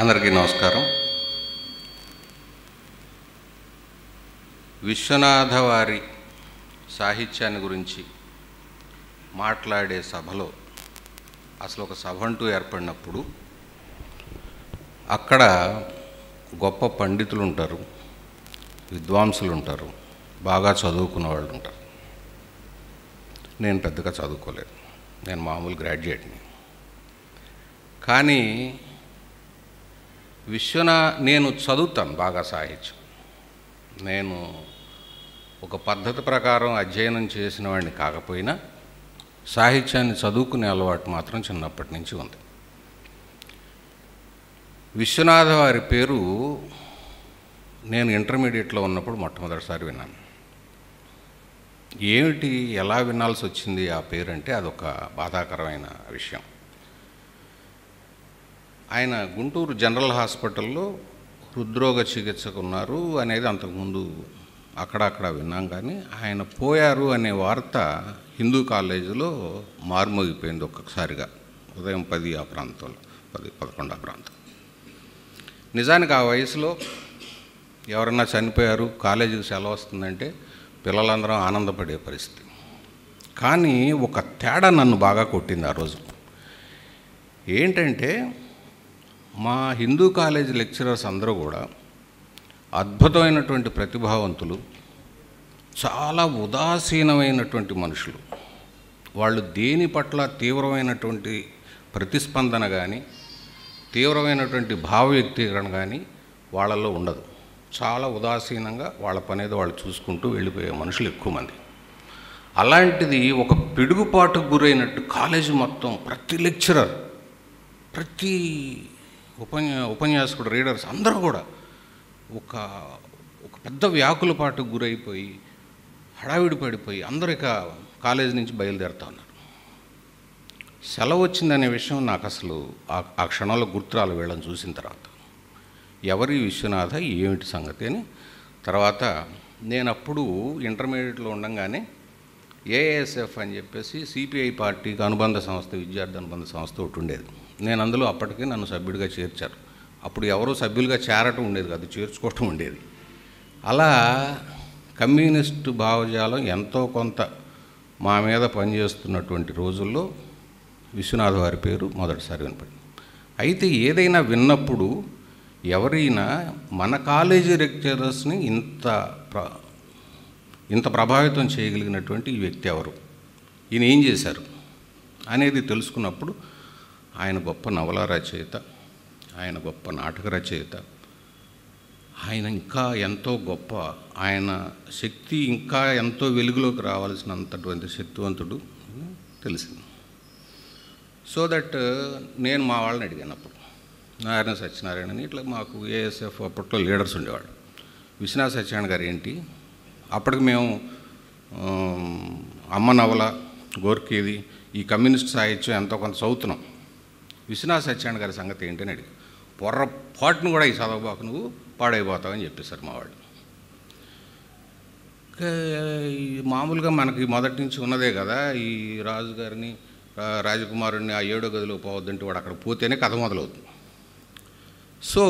అందరికీ నమస్కారం. విశ్వనాథ వారి సాహిత్యాన్ని గురించి మాట్లాడే సభలో అసలు ఒక సభ అంటూ ఏర్పడినప్పుడు అక్కడ గొప్ప పండితులు ఉంటారు, విద్వాంసులు ఉంటారు, బాగా చదువుకున్న వాళ్ళు ఉంటారు. నేను పెద్దగా చదువుకోలేదు, నేను మామూలు గ్రాడ్యుయేట్ని. కానీ నేను చదువుతాను బాగా సాహిత్యం. నేను ఒక పద్ధతి ప్రకారం అధ్యయనం చేసిన వాడిని కాకపోయినా సాహిత్యాన్ని చదువుకునే అలవాటు మాత్రం చిన్నప్పటి నుంచి ఉంది. విశ్వనాథ వారి పేరు నేను ఇంటర్మీడియట్లో ఉన్నప్పుడు మొట్టమొదటిసారి విన్నాను. ఏమిటి, ఎలా వినాల్సి వచ్చింది ఆ పేరు అంటే అదొక బాధాకరమైన విషయం. ఆయన గుంటూరు జనరల్ హాస్పిటల్లో హృద్రోగ చికిత్సకు ఉన్నారు అనేది అంతకుముందు అక్కడక్కడ విన్నాం. కానీ ఆయన పోయారు అనే వార్త హిందూ కాలేజీలో మారుమోగిపోయింది ఒక్కసారిగా, ఉదయం 10 ఆ ప్రాంతంలో, 10-11 ఆ ప్రాంతం. నిజానికి ఆ వయసులో ఎవరన్నా చనిపోయారు, కాలేజీకి సెలవు వస్తుందంటే పిల్లలందరం ఆనందపడే పరిస్థితి. కానీ ఒక తేడా నన్ను బాగా కొట్టింది ఆ రోజు. ఏంటంటే మా హిందూ కాలేజీ లెక్చరర్స్ అందరూ కూడా అద్భుతమైనటువంటి ప్రతిభావంతులు, చాలా ఉదాసీనమైనటువంటి మనుషులు. వాళ్ళు దేని పట్ల తీవ్రమైనటువంటి ప్రతిస్పందన కానీ తీవ్రమైనటువంటి భావ వ్యక్తీకరణ కానీ వాళ్ళల్లో ఉండదు. చాలా ఉదాసీనంగా వాళ్ళ పనేదో వాళ్ళు చూసుకుంటూ వెళ్ళిపోయే మనుషులు ఎక్కువ మంది. అలాంటిది ఒక పిడుగుపాటుకు గురైనట్టు కాలేజీ మొత్తం ప్రతి లెక్చరర్, ప్రతి ఉపన్యాసకుడు, రీడర్స్ అందరూ కూడా ఒక పెద్ద వ్యాకుల పాటుకు గురైపోయి హడావిడి పడిపోయి అందరూ ఇక కాలేజీ నుంచి బయలుదేరుతా ఉన్నారు. సెలవు వచ్చిందనే విషయం నాకు అసలు ఆ క్షణంలో గుర్తురాలు వీళ్ళని చూసిన తర్వాత. ఎవరి విశ్వనాథ, ఏమిటి సంగతి అని. తర్వాత నేను అప్పుడు ఇంటర్మీడియట్లో ఉండగానే ఏఎస్ఎఫ్ అని చెప్పేసి సిపిఐ పార్టీకి అనుబంధ సంస్థ, విద్యార్థి అనుబంధ సంస్థ ఒకటి ఉండేది. నేను అందులో అప్పటికే నన్ను సభ్యుడిగా చేర్చారు. అప్పుడు ఎవరో సభ్యులుగా చేరటం ఉండేది కాదు, చేర్చుకోవటం ఉండేది. అలా కమ్యూనిస్టు భావజాలం ఎంతో కొంత మా మీద పనిచేస్తున్నటువంటి రోజుల్లో విశ్వనాథ వారి పేరు మొదటిసారి వినపడింది. అయితే ఏదైనా విన్నప్పుడు ఎవరైనా మన కాలేజీ లెక్చరర్స్ని ఇంత ప్రభావితం చేయగలిగినటువంటి ఈ వ్యక్తి ఎవరు, ఈయన ఏం చేశారు అనేది తెలుసుకున్నప్పుడు ఆయన గొప్ప నవల రచయిత, ఆయన గొప్ప నాటక రచయిత, ఆయన ఇంకా ఎంతో గొప్ప, ఆయన శక్తి ఇంకా ఎంతో వెలుగులోకి రావాల్సినంతటువంటి శక్తివంతుడు తెలిసింది. సో దట్ నేను మా వాళ్ళని అడిగాను అప్పుడు, నారాయణ సత్యనారాయణని, ఇట్లా మాకు ఏఎస్ఎఫ్ అప్పట్లో లీడర్స్ ఉండేవాడు. విశ్వనాథ సత్యనారాయణ గారు ఏంటి, అప్పటికి మేము అమ్మ నవల, గోర్కీది, ఈ కమ్యూనిస్ట్ సాహిత్యం ఎంతో కొంత చదువుతున్నాం. విశ్వనాథ సత్యనారాయణ గారి సంగతి ఏంటని అడిగి, పొర్రపాటును కూడా ఈ చదవబాకు, నువ్వు పాడైపోతావని చెప్పేశారు మా వాళ్ళు. మామూలుగా మనకి మొదటి నుంచి ఉన్నదే కదా, ఈ రాజుగారిని, రాజకుమారుడిని ఆ 7వ గదిలో పోవద్దంటే వాడు అక్కడ పోతేనే కథ మొదలవుతుంది. సో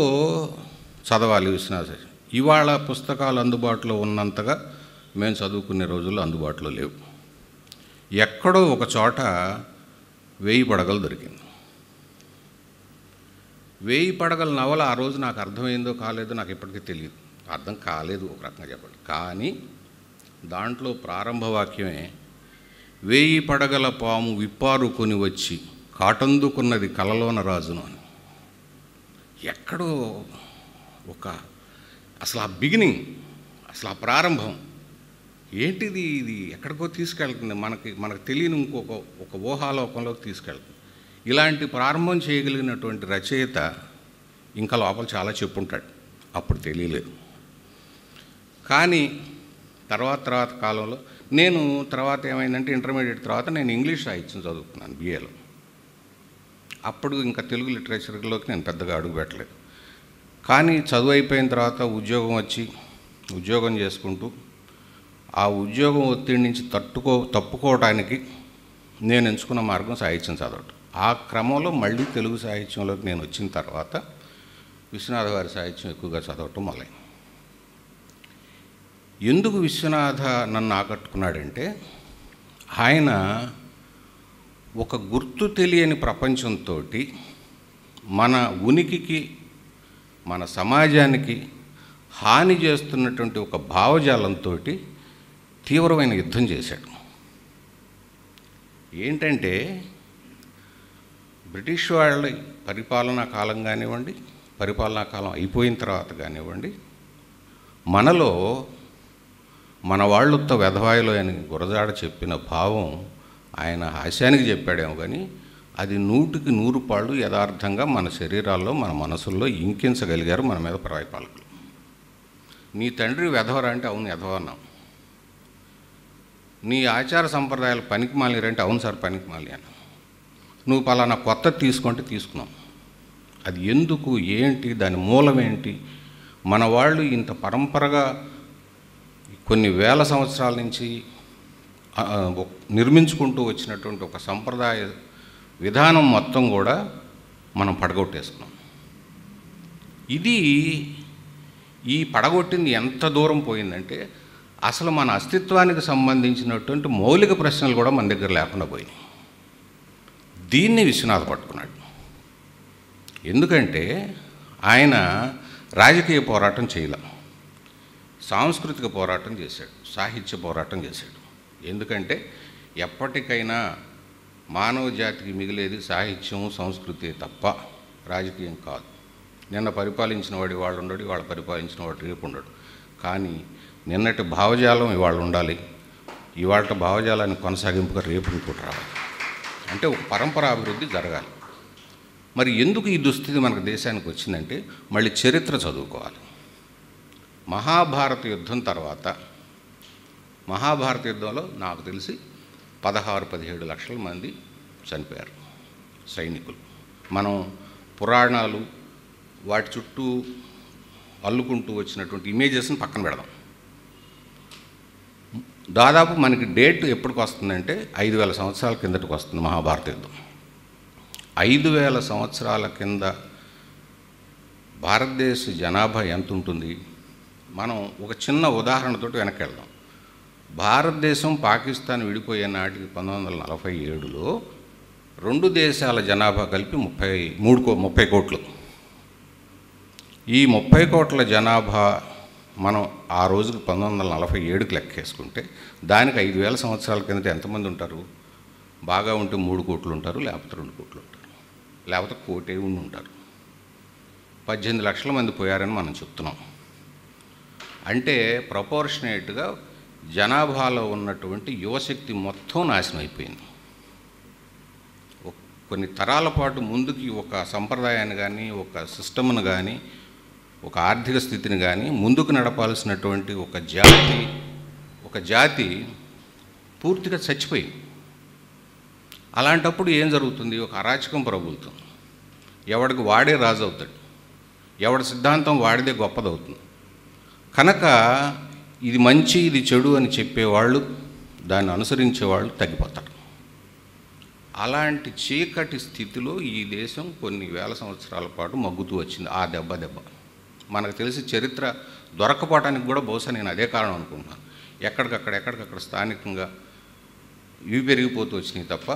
చదవాలి విశ్వనాథ సత్యనారాయణ. ఇవాళ పుస్తకాలు అందుబాటులో ఉన్నంతగా మేము చదువుకునే రోజుల్లో అందుబాటులో లేవు. ఎక్కడో ఒక చోట 1000 పడగలు దొరికింది. 1000 పడగల నవల ఆ రోజు నాకు అర్థమైందో కాలేదో నాకు ఇప్పటికీ తెలియదు, అర్థం కాలేదు ఒక రకంగా చెప్పండి. కానీ దాంట్లో ప్రారంభ వాక్యమే 1000 పడగల పాము విప్పారుకొని వచ్చి కాటందుకున్నది కలలోన రాజును అని. ఎక్కడో అసలు ఆ బిగినింగ్, అసలు ఆ ప్రారంభం ఏంటిది, ఇది ఎక్కడికో తీసుకెళ్తుంది, మనకు తెలియని ఒక ఊహాలోకంలోకి తీసుకెళ్తుంది. ఇలాంటి ప్రారంభం చేయగలిగినటువంటి రచయిత ఇంకా లోపల చాలా చెప్పుంటాడు, అప్పుడు తెలియలేదు. కానీ తర్వాత కాలంలో నేను తర్వాత ఏమైందంటే ఇంటర్మీడియట్ తర్వాత నేను ఇంగ్లీష్ సాహిత్యం చదువుకున్నాను బిఏలో. అప్పుడు ఇంకా తెలుగు లిటరేచర్లోకి నేను పెద్దగా అడుగు పెట్టలేదు. కానీ చదువు అయిపోయిన తర్వాత ఉద్యోగం వచ్చి ఉద్యోగం చేసుకుంటూ ఆ ఉద్యోగం ఒత్తిడి నుంచి తప్పుకోవడానికి నేను ఎంచుకున్న మార్గం సాహిత్యం చదవటం. ఆ క్రమంలో మళ్ళీ తెలుగు సాహిత్యంలోకి నేను వచ్చిన తర్వాత విశ్వనాథ వారి సాహిత్యం ఎక్కువగా చదవటం మొదలైంది. ఎందుకు విశ్వనాథ నన్ను ఆకట్టుకున్నాడంటే, ఆయన ఒక గుర్తు తెలియని ప్రపంచంతో మన ఉనికికి, మన సమాజానికి హాని చేస్తున్నటువంటి ఒక భావజాలంతో తీవ్రమైన యుద్ధం చేశాడు. ఏంటంటే, బ్రిటిష్ వాళ్ళ పరిపాలనా కాలం కానివ్వండి, పరిపాలనా కాలం అయిపోయిన తర్వాత కానివ్వండి, మనలో మన వాళ్ళుతో వెధవాయిలో అని గురజాడ చెప్పిన భావం ఆయన హాస్యానికి చెప్పాడేమో కానీ అది 100కి 100 పాళ్ళు యథార్థంగా మన శరీరాల్లో, మన మనసుల్లో ఇంకించగలిగారు మన మీద పరిపాలకులు. నీ తండ్రి వెధవరా అంటే అవును వెధవ అన్నాం. నీ ఆచార సంప్రదాయాలు పనికి మాలిరంటే అవును సార్ పనికి మాలి అన్న. నువ్వు పలానా కొత్త తీసుకుంటే తీసుకున్నాం. అది ఎందుకు, ఏంటి, దాని మూలం ఏంటి? మన వాళ్ళు ఇంత పరంపరగా కొన్ని వేల సంవత్సరాల నుంచి నిర్మించుకుంటూ వచ్చినటువంటి ఒక సంప్రదాయ విధానం మొత్తం కూడా మనం పడగొట్టేసుకున్నాం. ఇది ఈ పడగొట్టింది ఎంత దూరం పోయిందంటే, అసలు మన అస్తిత్వానికి సంబంధించినటువంటి మౌలిక ప్రశ్నలు కూడా మన దగ్గర లేకుండా పోయినాయి. దీన్ని విశ్వనాథ పట్టుకున్నాడు. ఎందుకంటే ఆయన రాజకీయ పోరాటం చేయలే, సాంస్కృతిక పోరాటం చేశాడు, సాహిత్య పోరాటం చేశాడు. ఎందుకంటే ఎప్పటికైనా మానవ జాతికి మిగిలేది సాహిత్యం, సంస్కృతి తప్ప రాజకీయం కాదు. నిన్న పరిపాలించిన వాడు ఇవాళ ఉండడు, ఇవాళ పరిపాలించిన వాడు రేపు ఉండడు. కానీ నిన్నటి భావజాలం ఇవాళ ఉండాలి, ఇవాళ భావజాలాన్ని కొనసాగింపుగా రేపు ఇంకోటి రావాలి. అంటే ఒక పరంపరా అభివృద్ధి జరగాలి. మరి ఎందుకు ఈ దుస్థితి మనకు దేశానికి వచ్చిందంటే, మళ్ళీ చరిత్ర చదువుకోవాలి. మహాభారత యుద్ధం తర్వాత, మహాభారత యుద్ధంలో నాకు తెలిసి 16-17 లక్షల మంది చనిపోయారు సైనికులు. మనం పురాణాలు వాటి చుట్టూ అల్లుకుంటూ వచ్చినటువంటి ఇమేజెస్ని పక్కన పెడదాం. దాదాపు మనకి డేట్ ఎప్పటికి వస్తుందంటే 5000 సంవత్సరాల కిందటికి వస్తుంది మహాభారత యుద్ధం. 5000 సంవత్సరాల కింద భారతదేశ జనాభా ఎంత ఉంటుంది? మనం ఒక చిన్న ఉదాహరణతోటి వెనక్కి వెళ్దాం. భారతదేశం పాకిస్తాన్ విడిపోయే నాటికి 1947లో 2 దేశాల జనాభా కలిపి 30 కోట్లు. ఈ 30 కోట్ల జనాభా మనం ఆ రోజుకి 1947కి లెక్కేసుకుంటే దానికి 5000 సంవత్సరాల కిందట ఎంతమంది ఉంటారు? బాగా ఉంటే 3 కోట్లు ఉంటారు, లేకపోతే 2 కోట్లు ఉంటారు, లేకపోతే కోటే ఉండి ఉంటారు. 18 లక్షల మంది పోయారని మనం చెప్తున్నాం. అంటే ప్రపోర్షనేట్గా జనాభాలో ఉన్నటువంటి యువశక్తి మొత్తం నాశనం అయిపోయింది. కొన్ని తరాల పాటు ముందుకి ఒక సంప్రదాయాన్ని కానీ, ఒక సిస్టమ్ను కానీ, ఒక ఆర్థిక స్థితిని కానీ ముందుకు నడపాల్సినటువంటి ఒక జాతి పూర్తిగా చచ్చిపోయింది. అలాంటప్పుడు ఏం జరుగుతుంది? ఒక అరాచకం ప్రబలుతుంది. ఎవడికి వాడే రాజు అవుతాడు, ఎవడి సిద్ధాంతం వాడిదే గొప్పదవుతుంది. కనుక ఇది మంచి, ఇది చెడు అని చెప్పేవాళ్ళు, దాన్ని అనుసరించేవాళ్ళు తగ్గిపోతారు. అలాంటి చీకటి స్థితిలో ఈ దేశం కొన్ని వేల సంవత్సరాల పాటు మగ్గుతూ వచ్చింది. ఆ దెబ్బ మనకు తెలిసి చరిత్ర దొరకపోవటానికి కూడా బహుశా నేను అదే కారణం అనుకుంటున్నాను. ఎక్కడికక్కడ స్థానికంగా ఇవి పెరిగిపోతూ వచ్చినాయి తప్ప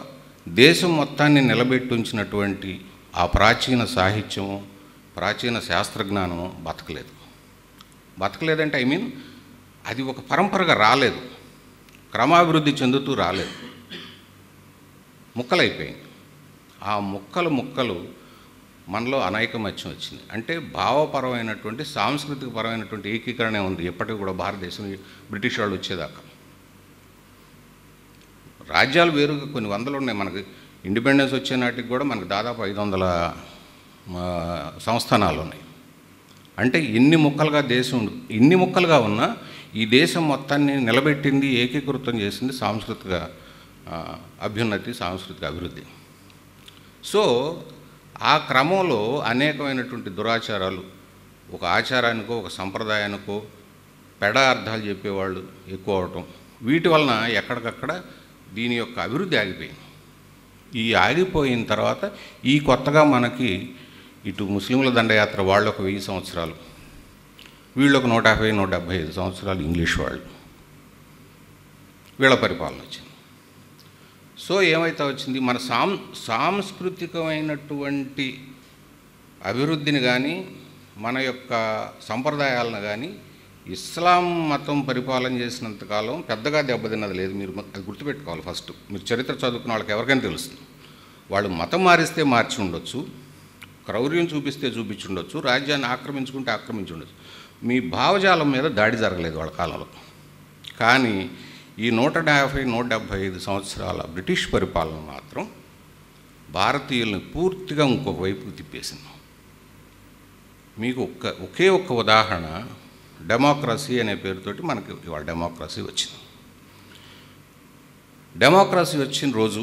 దేశం మొత్తాన్ని నిలబెట్టి ఉంచినటువంటి ఆ ప్రాచీన సాహిత్యము, ప్రాచీన శాస్త్రజ్ఞానము బతకలేదంటే అది ఒక పరంపరగా రాలేదు, క్రమాభివృద్ధి చెందుతూ రాలేదు, ముక్కలైపోయింది. ఆ ముక్కలు మనలో అనైకమత్యం వచ్చింది. అంటే భావపరమైనటువంటి, సాంస్కృతిక పరమైనటువంటి ఏకీకరణ ఉంది ఎప్పటికీ కూడా భారతదేశం బ్రిటిష్ వాళ్ళు వచ్చేదాకా. రాజ్యాలు వేరుగా కొన్ని వందలు ఉన్నాయి. మనకి ఇండిపెండెన్స్ వచ్చే నాటికి కూడా మనకు దాదాపు 500 సంస్థానాలు ఉన్నాయి. అంటే ఇన్ని ముక్కలుగా ఉన్నా ఈ దేశం మొత్తాన్ని నిలబెట్టింది, ఏకీకృతం చేసింది సాంస్కృతిక అభ్యున్నతి, సాంస్కృతిక అభివృద్ధి. సో ఆ క్రమంలో అనేకమైనటువంటి దురాచారాలు, ఒక ఆచారానికో ఒక సంప్రదాయానికో పెడ అర్థాలు చెప్పేవాళ్ళు ఎక్కువ అవటం, వీటి వలన ఎక్కడికక్కడ దీని యొక్క అభివృద్ధి ఆగిపోయింది. ఈ ఆగిపోయిన తర్వాత ఈ కొత్తగా మనకి ఇటు ముస్లింల దండయాత్ర వాళ్ళు ఒక 1000 సంవత్సరాలు, వీళ్ళు ఒక 150, 175 సంవత్సరాలు ఇంగ్లీష్ వాళ్ళు, వీళ్ళ పరిపాలన వచ్చింది. సో ఏమైతే వచ్చింది, మన సాంస్కృతికమైనటువంటి అభివృద్ధిని కానీ మన యొక్క సంప్రదాయాలను కానీ ఇస్లాం మతం పరిపాలన చేసినంతకాలం పెద్దగా దెబ్బతిన్నది లేదు. మీరు అది గుర్తుపెట్టుకోవాలి. ఫస్ట్ మీరు చరిత్ర చదువుకున్న వాళ్ళకి ఎవరికైనా తెలుస్తుంది. వాళ్ళు మతం మారిస్తే మార్చి ఉండొచ్చు, క్రౌర్యం చూపిస్తే చూపించి ఉండొచ్చు, రాజ్యాన్ని ఆక్రమించుకుంటే ఆక్రమించి ఉండొచ్చు, మీ భావజాలం మీద దాడి జరగలేదు వాళ్ళ కాలంలో. కానీ ఈ 150, 175 సంవత్సరాల బ్రిటిష్ పరిపాలన మాత్రం భారతీయుల్ని పూర్తిగా ఇంకొక వైపుకు తిప్పేసింది. మీకు ఒకే ఒక్క ఉదాహరణ, డెమోక్రసీ అనే పేరుతోటి మనకి ఇవాళ డెమోక్రసీ వచ్చింది. డెమోక్రసీ వచ్చిన రోజు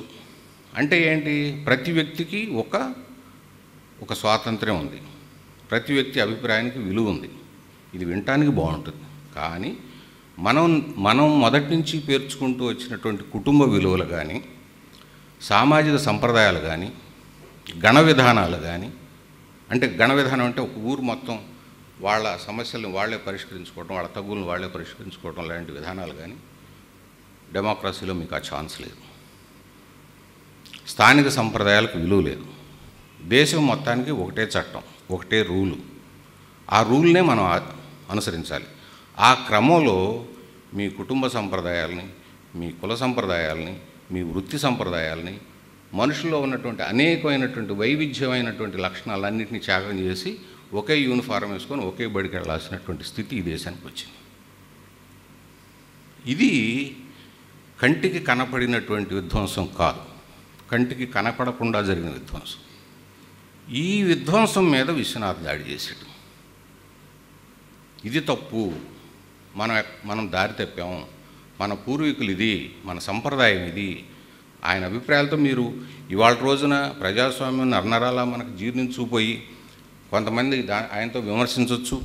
అంటే ఏంటి, ప్రతి వ్యక్తికి ఒక స్వాతంత్ర్యం ఉంది, ప్రతి వ్యక్తి అభిప్రాయానికి విలువ ఉంది. ఇది వినటానికి బాగుంటుంది. కానీ మనం మొదటి నుంచి పేర్చుకుంటూ వచ్చినటువంటి కుటుంబ విలువలు కానీ, సామాజిక సంప్రదాయాలు కానీ, గణ విధానాలు కానీ, అంటే గణ విధానం అంటే ఒక ఊరు మొత్తం వాళ్ళ సమస్యలను వాళ్ళే పరిష్కరించుకోవడం, వాళ్ళ తగులను వాళ్ళే పరిష్కరించుకోవడం లాంటి విధానాలు కానీ డెమోక్రసీలో మీకు ఆ ఛాన్స్ లేదు. స్థానిక సంప్రదాయాలకు విలువ లేదు. దేశం మొత్తానికి ఒకటే చట్టం, ఒకటే రూలు. ఆ రూల్నే మనం అనుసరించాలి. ఆ క్రమంలో మీ కుటుంబ సంప్రదాయాలని, మీ కుల సంప్రదాయాలని, మీ వృత్తి సంప్రదాయాలని, మనుషుల్లో ఉన్నటువంటి అనేకమైనటువంటి వైవిధ్యమైనటువంటి లక్షణాలన్నింటినీ త్యాగం చేసి ఒకే యూనిఫారం వేసుకొని ఒకే బడికి వెళ్ళాల్సినటువంటి స్థితి ఈ దేశానికి వచ్చింది. ఇది కంటికి కనపడినటువంటి విధ్వంసం కాదు, కంటికి కనపడకుండా జరిగిన విధ్వంసం. ఈ విధ్వంసం మీద విశ్వనాథ్ దాడి చేశాడు. ఇది తప్పు, మనం దారి తప్పాము, మన పూర్వీకులు ఇది, మన సంప్రదాయం ఇది. ఆయన అభిప్రాయాలతో మీరు ఇవాళ రోజున ప్రజాస్వామ్యం నరనరాలా మనకు జీర్ణించుకుపోయి కొంతమంది ఆయనతో విమర్శించవచ్చు,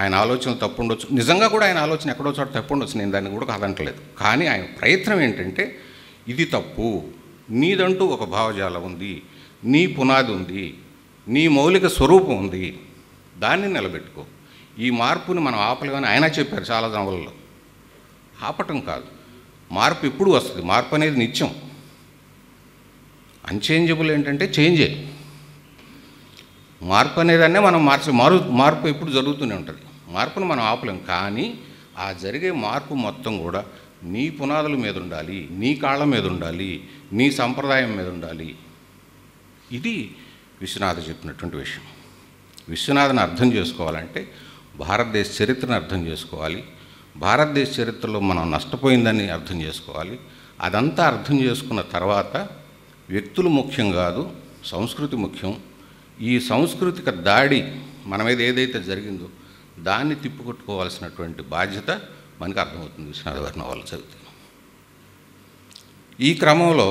ఆయన ఆలోచనలు తప్పు ఉండొచ్చు. నిజంగా కూడా ఆయన ఆలోచన ఎక్కడో చోట తప్పు ఉండొచ్చు, నేను దాన్ని కూడా కాదంటలేదు. కానీ ఆయన ప్రయత్నం ఏంటంటే ఇది తప్పు, నీదంటూ ఒక భావజాలం ఉంది, నీ పునాది ఉంది, నీ మౌలిక స్వరూపం ఉంది, దాన్ని నిలబెట్టుకో. ఈ మార్పుని మనం ఆపలేమని ఆయన చెప్పారు చాలా నవలలో. ఆపటం కాదు, మార్పు ఎప్పుడు వస్తుంది, మార్పు అనేది నిత్యం. అన్చేంజబుల్ ఏంటంటే చేంజే. మార్పు అనేదాన్నే మనం మార్పు ఎప్పుడు జరుగుతూనే ఉంటుంది. మార్పును మనం ఆపలేం. కానీ ఆ జరిగే మార్పు మొత్తం కూడా నీ పునాదుల మీద ఉండాలి, నీ కాళ్ళ మీద ఉండాలి, నీ సంప్రదాయం మీద ఉండాలి. ఇది విశ్వనాథ్ చెప్పినటువంటి విషయం. విశ్వనాథ్ని అర్థం చేసుకోవాలంటే భారతదేశ చరిత్రను అర్థం చేసుకోవాలి, భారతదేశ చరిత్రలో మనం నష్టపోయిందని అర్థం చేసుకోవాలి. అదంతా అర్థం చేసుకున్న తర్వాత వ్యక్తులు ముఖ్యం కాదు, సంస్కృతి ముఖ్యం. ఈ సాంస్కృతిక దాడి మన మీద ఏదైతే జరిగిందో దాన్ని తిప్పుకొట్టుకోవాల్సినటువంటి బాధ్యత మనకు అర్థమవుతుంది విశ్వనాథ్ గారి నవల చదివితే. ఈ క్రమంలో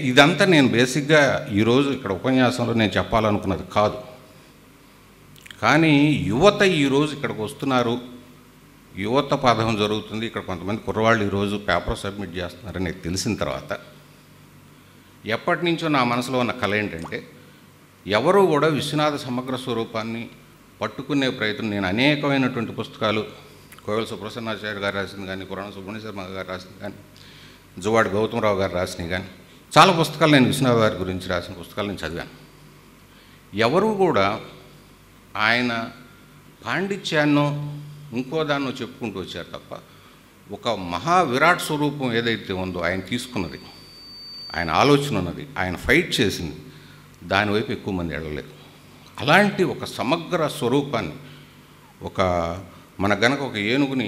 ఇదంతా నేను బేసిక్గా ఈరోజు ఇక్కడ ఉపన్యాసంలో నేను చెప్పాలనుకున్నది కాదు. కానీ యువత ఈరోజు ఇక్కడికి వస్తున్నారు, యువత పాఠం జరుగుతుంది, ఇక్కడ కొంతమంది కుర్రవాళ్ళు ఈరోజు పేపర్ సబ్మిట్ చేస్తున్నారని నాకు తెలిసిన తర్వాత ఎప్పటి నుంచో నా మనసులో ఉన్న కళ ఏంటంటే ఎవరు కూడా విశ్వనాథ సమగ్ర స్వరూపాన్ని పట్టుకునే ప్రయత్నం, నేను అనేకమైనటువంటి పుస్తకాలు కోవెల సుప్రసన్నాచార్య గారు రాసింది కానీ, పురాణ సుబ్రహ్మణ్య శర్మ గారు రాసింది కానీ, జువాడి గౌతమరావు గారు రాసినవి కానీ, చాలా పుస్తకాలు నేను విశ్వనాథ్ గారి గురించి రాసిన పుస్తకాలు నేను చదివాను. ఎవరు కూడా ఆయన పాండిత్యాన్నో ఇంకో దాన్నో చెప్పుకుంటూ వచ్చారు తప్ప ఒక మహా విరాట్ స్వరూపం ఏదైతే ఉందో ఆయన తీసుకున్నది, ఆయన ఆలోచన ఉన్నది, ఆయన ఫైట్ చేసింది, దానివైపు ఎక్కువ మంది వెళ్ళలేదు. అలాంటి ఒక సమగ్ర స్వరూపాన్ని మన గనక ఒక ఏనుగుని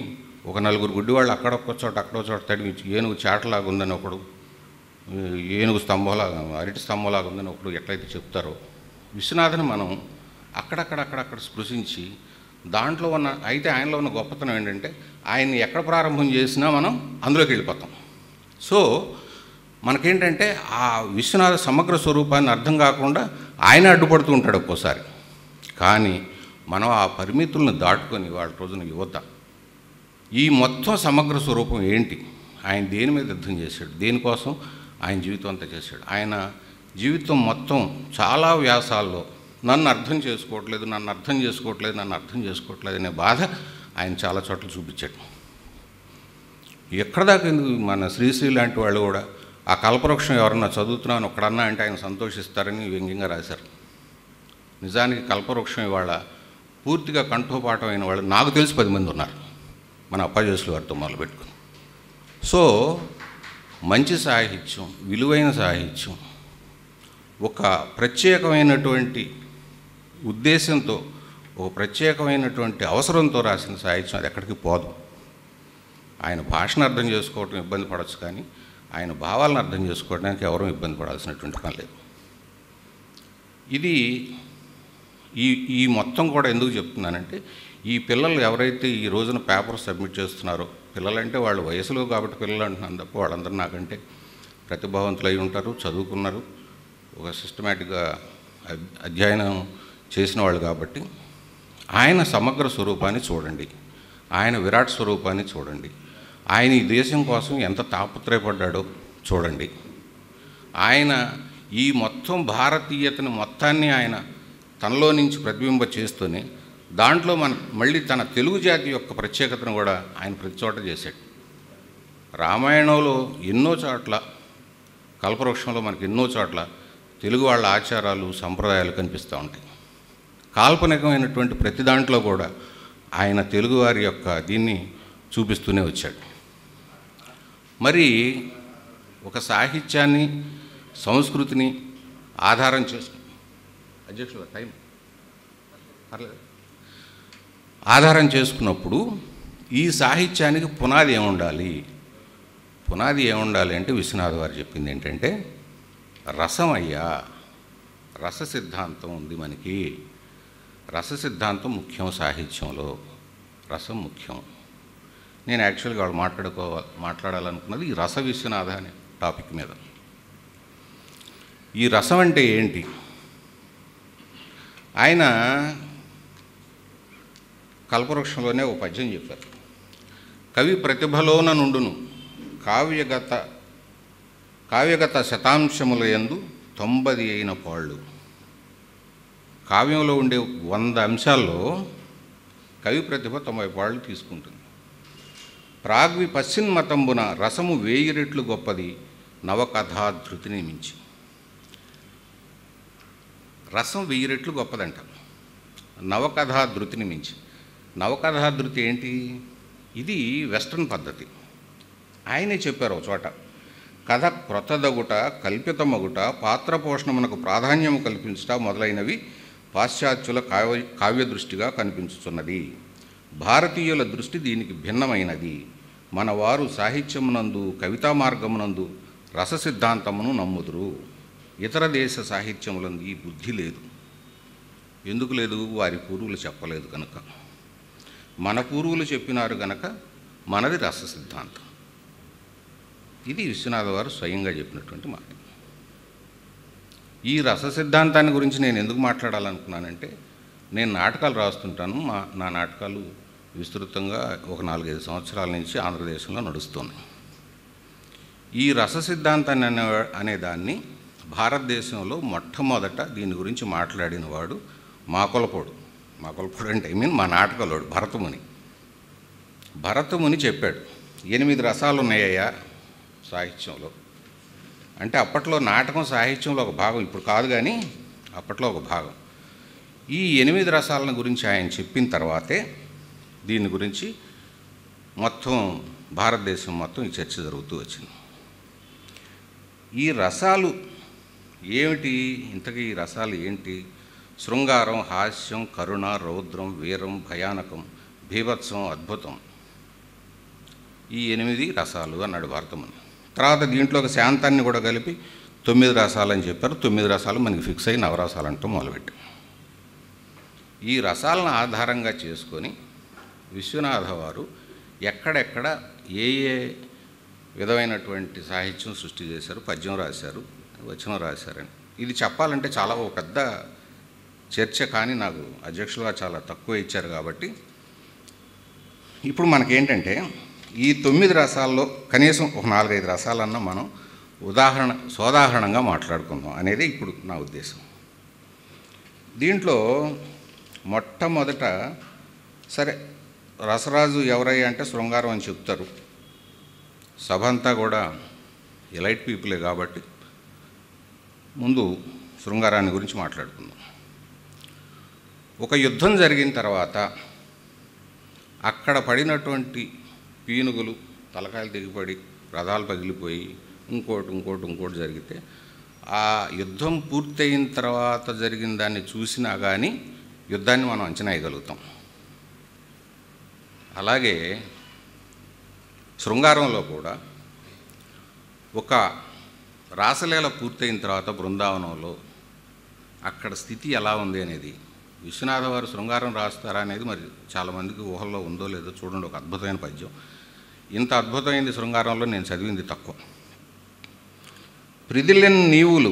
ఒక నలుగురు గుడ్డివాళ్ళు అక్కడొక్క చోట అక్కడో చోట తడివి ఏనుగు చాటలాగా ఉందని ఒకడు, ఏనుగు స్తంభంలాగా అరటి స్తంభంలాగా ఉందని ఒకడు ఎట్లయితే చెప్తారో, విశ్వనాథని మనం అక్కడక్కడ స్పృశించి దాంట్లో ఆయనలో ఉన్న గొప్పతనం ఏంటంటే ఆయన్ని ఎక్కడ ప్రారంభం చేసినా మనం అందులోకి వెళ్ళిపోతాం. సో మనకేంటంటే ఆ విశ్వనాథ సమగ్ర స్వరూపాన్ని అర్థం కాకుండా ఆయన అడ్డుపడుతూ ఉంటాడు ఒక్కోసారి. కానీ మనం ఆ పరిమితులను దాటుకొని వాళ్ళ రోజున యువత ఈ మొత్తం సమగ్ర స్వరూపం ఏంటి, ఆయన దేని మీద యుద్ధం చేశాడు, దేనికోసం ఆయన జీవితం అంతా చేశాడు. ఆయన జీవితం మొత్తం చాలా వ్యాసాల్లో నన్ను అర్థం చేసుకోవట్లేదు, నన్ను అర్థం చేసుకోవట్లేదు, నన్ను అర్థం చేసుకోవట్లేదు అనే బాధ ఆయన చాలా చోట్ల చూపించాడు. ఎక్కడ దాకా ఎందుకు, మన శ్రీశ్రీ లాంటి వాళ్ళు కూడా ఆ కల్పవృక్షం ఎవరన్నా చదువుతున్నాను ఒక్కడన్నా అంటే ఆయన సంతోషిస్తారని వ్యంగ్యంగా రాశారు. నిజానికి కల్పవృక్షం ఇవాళ పూర్తిగా కంఠోపాఠం అయిన వాళ్ళు నాకు తెలిసి 10 మంది ఉన్నారు, మన అప్పాజేసులు వారితో మొదలుపెట్టుకుని. సో మంచి సాహిత్యం, విలువైన సాహిత్యం, ఒక ప్రత్యేకమైనటువంటి ఉద్దేశంతో, ఒక ప్రత్యేకమైనటువంటి అవసరంతో రాసిన సాహిత్యం అది ఎక్కడికి పోదు. ఆయన భాషను అర్థం చేసుకోవడం ఇబ్బంది పడవచ్చు, కానీ ఆయన భావాలను అర్థం చేసుకోవడానికి ఎవరూ ఇబ్బంది పడాల్సినటువంటి పని లేదు. ఇది ఈ మొత్తం కూడా ఎందుకు చెప్తున్నానంటే, ఈ పిల్లలు ఎవరైతే ఈ రోజున పేపర్ సబ్మిట్ చేస్తున్నారో, పిల్లలంటే వాళ్ళు వయసులో కాబట్టి పిల్లలు అంటున్నాను తప్ప వాళ్ళందరూ నాకంటే ప్రతిభావంతులు అయి ఉంటారు, చదువుకున్నారు, ఒక సిస్టమేటిక్గా అధ్యయనం చేసిన వాళ్ళు కాబట్టి ఆయన సమగ్ర స్వరూపాన్ని చూడండి, ఆయన విరాట్ స్వరూపాన్ని చూడండి, ఆయన ఈ దేశం కోసం ఎంత తాపత్రయపడ్డాడో చూడండి. ఆయన ఈ మొత్తం భారతీయతను మొత్తాన్ని ఆయన తనలో నుంచి ప్రతిబింబ చేస్తూనే దాంట్లో మళ్ళీ తన తెలుగు జాతి యొక్క ప్రత్యేకతను కూడా ఆయన ప్రతి చోట చేశాడు. రామాయణంలో ఎన్నో చోట్ల, కల్పవృక్షంలో మనకి ఎన్నో చోట్ల తెలుగు వాళ్ళ ఆచారాలు సంప్రదాయాలు కనిపిస్తూ ఉంటాయి. కాల్పనికమైనటువంటి ప్రతి దాంట్లో కూడా ఆయన తెలుగువారి యొక్క దీన్ని చూపిస్తూనే వచ్చాడు. మరి ఒక సాహిత్యాన్ని, సంస్కృతిని ఆధారం చేసుకుని, అధ్యక్షుడు టైం పర్లేదు, ఆధారం చేసుకున్నప్పుడు ఈ సాహిత్యానికి పునాది ఏముండాలి? పునాది ఏముండాలి అంటే విశ్వనాథ్ వారు చెప్పింది ఏంటంటే రసం అయ్యా, రస సిద్ధాంతం ఉంది మనకి. రస సిద్ధాంతం ముఖ్యం సాహిత్యంలో, రసం ముఖ్యం. నేను యాక్చువల్గా వాళ్ళు మాట్లాడాలనుకున్నది ఈ రస విశ్వనాథ అనే టాపిక్ మీద. ఈ రసం అంటే ఏంటి? ఆయన కల్పవృక్షంలోనే ఒక పద్యం చెప్పారు. కవి ప్రతిభలోన నుండును కావ్యగత శతాంశముల యందు 90 అయిన పాళ్ళు. కావ్యంలో ఉండే 100 అంశాల్లో కవి ప్రతిభ 90 పాళ్ళు తీసుకుంటుంది. ప్రాగ్వి పశ్చిన్మతంబున రసము 1000 రెట్లు గొప్పది నవకథాధృతిని మించి. రసం 1000 రెట్లు గొప్పదంట నవకథాధృతిని మించి. నవకథాధృతి ఏంటి? ఇది వెస్ట్రన్ పద్ధతి. ఆయనే చెప్పారు ఒక చోట, కథ క్రొత్తదగుట, కల్పితమగుట, పాత్ర పోషణమునకు ప్రాధాన్యము కల్పించుట మొదలైనవి పాశ్చాత్యుల కావ్య దృష్టిగా కనిపించుతున్నది. భారతీయుల దృష్టి దీనికి భిన్నమైనది. మన వారు సాహిత్యమునందు, కవితా మార్గమునందు రస సిద్ధాంతమును నమ్ముదురు. ఇతర దేశ సాహిత్యములందు ఈ బుద్ధి లేదు. ఎందుకు లేదు? వారి పూర్వులు చెప్పలేదు కనుక. మన పూర్వులు చెప్పినారు గనక మనది రస సిద్ధాంతం. ఇది విశ్వనాథ వారు స్వయంగా చెప్పినటువంటి మాట. ఈ రస సిద్ధాంతాన్ని గురించి నేను ఎందుకు మాట్లాడాలనుకున్నానంటే, నేను నాటకాలు రాస్తుంటాను. నా నాటకాలు విస్తృతంగా ఒక 4-5 సంవత్సరాల నుంచి ఆంధ్రదేశంలో నడుస్తున్నాయి. ఈ రస సిద్ధాంతాన్ని అనేదాన్ని భారతదేశంలో మొట్టమొదట దీని గురించి మాట్లాడిన వాడు మాకొలపోడు అంటే మా నాటకలోడు భరతముని. భరతముని చెప్పాడు, 8 రసాలు ఉన్నాయ్యా సాహిత్యంలో. అంటే అప్పట్లో నాటకం సాహిత్యంలో ఒక భాగం, ఇప్పుడు కాదు కానీ అప్పట్లో ఒక భాగం. ఈ 8 రసాలను గురించి ఆయన చెప్పిన తర్వాతే దీని గురించి మొత్తం భారతదేశం మొత్తం ఈ చర్చ జరుగుతూ వచ్చింది. ఈ రసాలు ఏమిటి? ఇంతకీ ఈ రసాలు ఏంటి? శృంగారం, హాస్యం, కరుణ, రౌద్రం, వీరం, భయానకం, భీభత్సం, అద్భుతం. ఈ 8 రసాలు అన్నాడు భారతముని. తర్వాత దీంట్లో ఒక శాంతాన్ని కూడా కలిపి 9 రసాలు అని చెప్పారు. 9 రసాలు మనకి ఫిక్స్ అయ్యి నవరసాలు అంటూ మొదలుపెట్టాం. ఈ రసాలను ఆధారంగా చేసుకొని విశ్వనాథ వారు ఎక్కడెక్కడ ఏ విధమైనటువంటి సాహిత్యం సృష్టి చేశారు, పద్యం రాశారు, వచనం రాశారని ఇది చెప్పాలంటే చాలా ఒక పెద్ద చర్చ. కానీ నాకు అధ్యక్షులుగా చాలా తక్కువ ఇచ్చారు కాబట్టి ఇప్పుడు మనకేంటంటే ఈ 9 రసాల్లో కనీసం ఒక 4-5 రసాలన్నా మనం సోదాహరణంగా మాట్లాడుకుందాం అనేది ఇప్పుడు నా ఉద్దేశం. దీంట్లో మొట్టమొదట సరే రసరాజు ఎవరయ్యా అంటే శృంగారం అని చెప్తారు. సభ అంతా కూడా ఎలైట్ పీపులే కాబట్టి ముందు శృంగారాన్ని గురించి మాట్లాడుకుందాం. ఒక యుద్ధం జరిగిన తర్వాత అక్కడ పడినటువంటి పీనుగులు తలకాయలు దిగిపడి రథాలు పగిలిపోయి ఇంకోటి జరిగితే ఆ యుద్ధం పూర్తయిన తర్వాత జరిగిన దాన్ని చూసినా కానీ యుద్ధాన్ని మనం అంచనా వేయగలుగుతాం. అలాగే శృంగారంలో కూడా ఒక రాసలీల పూర్తయిన తర్వాత బృందావనంలో అక్కడ స్థితి ఎలా ఉంది అనేది విశ్వనాథ వారు శృంగారం రాస్తారా అనేది మరి చాలామందికి ఊహల్లో ఉందో లేదో చూడండి. ఒక అద్భుతమైన పద్యం. ఇంత అద్భుతమైన శృంగారంలో నేను చదివింది తక్కువ. ప్రిదిలెన్ నీవులు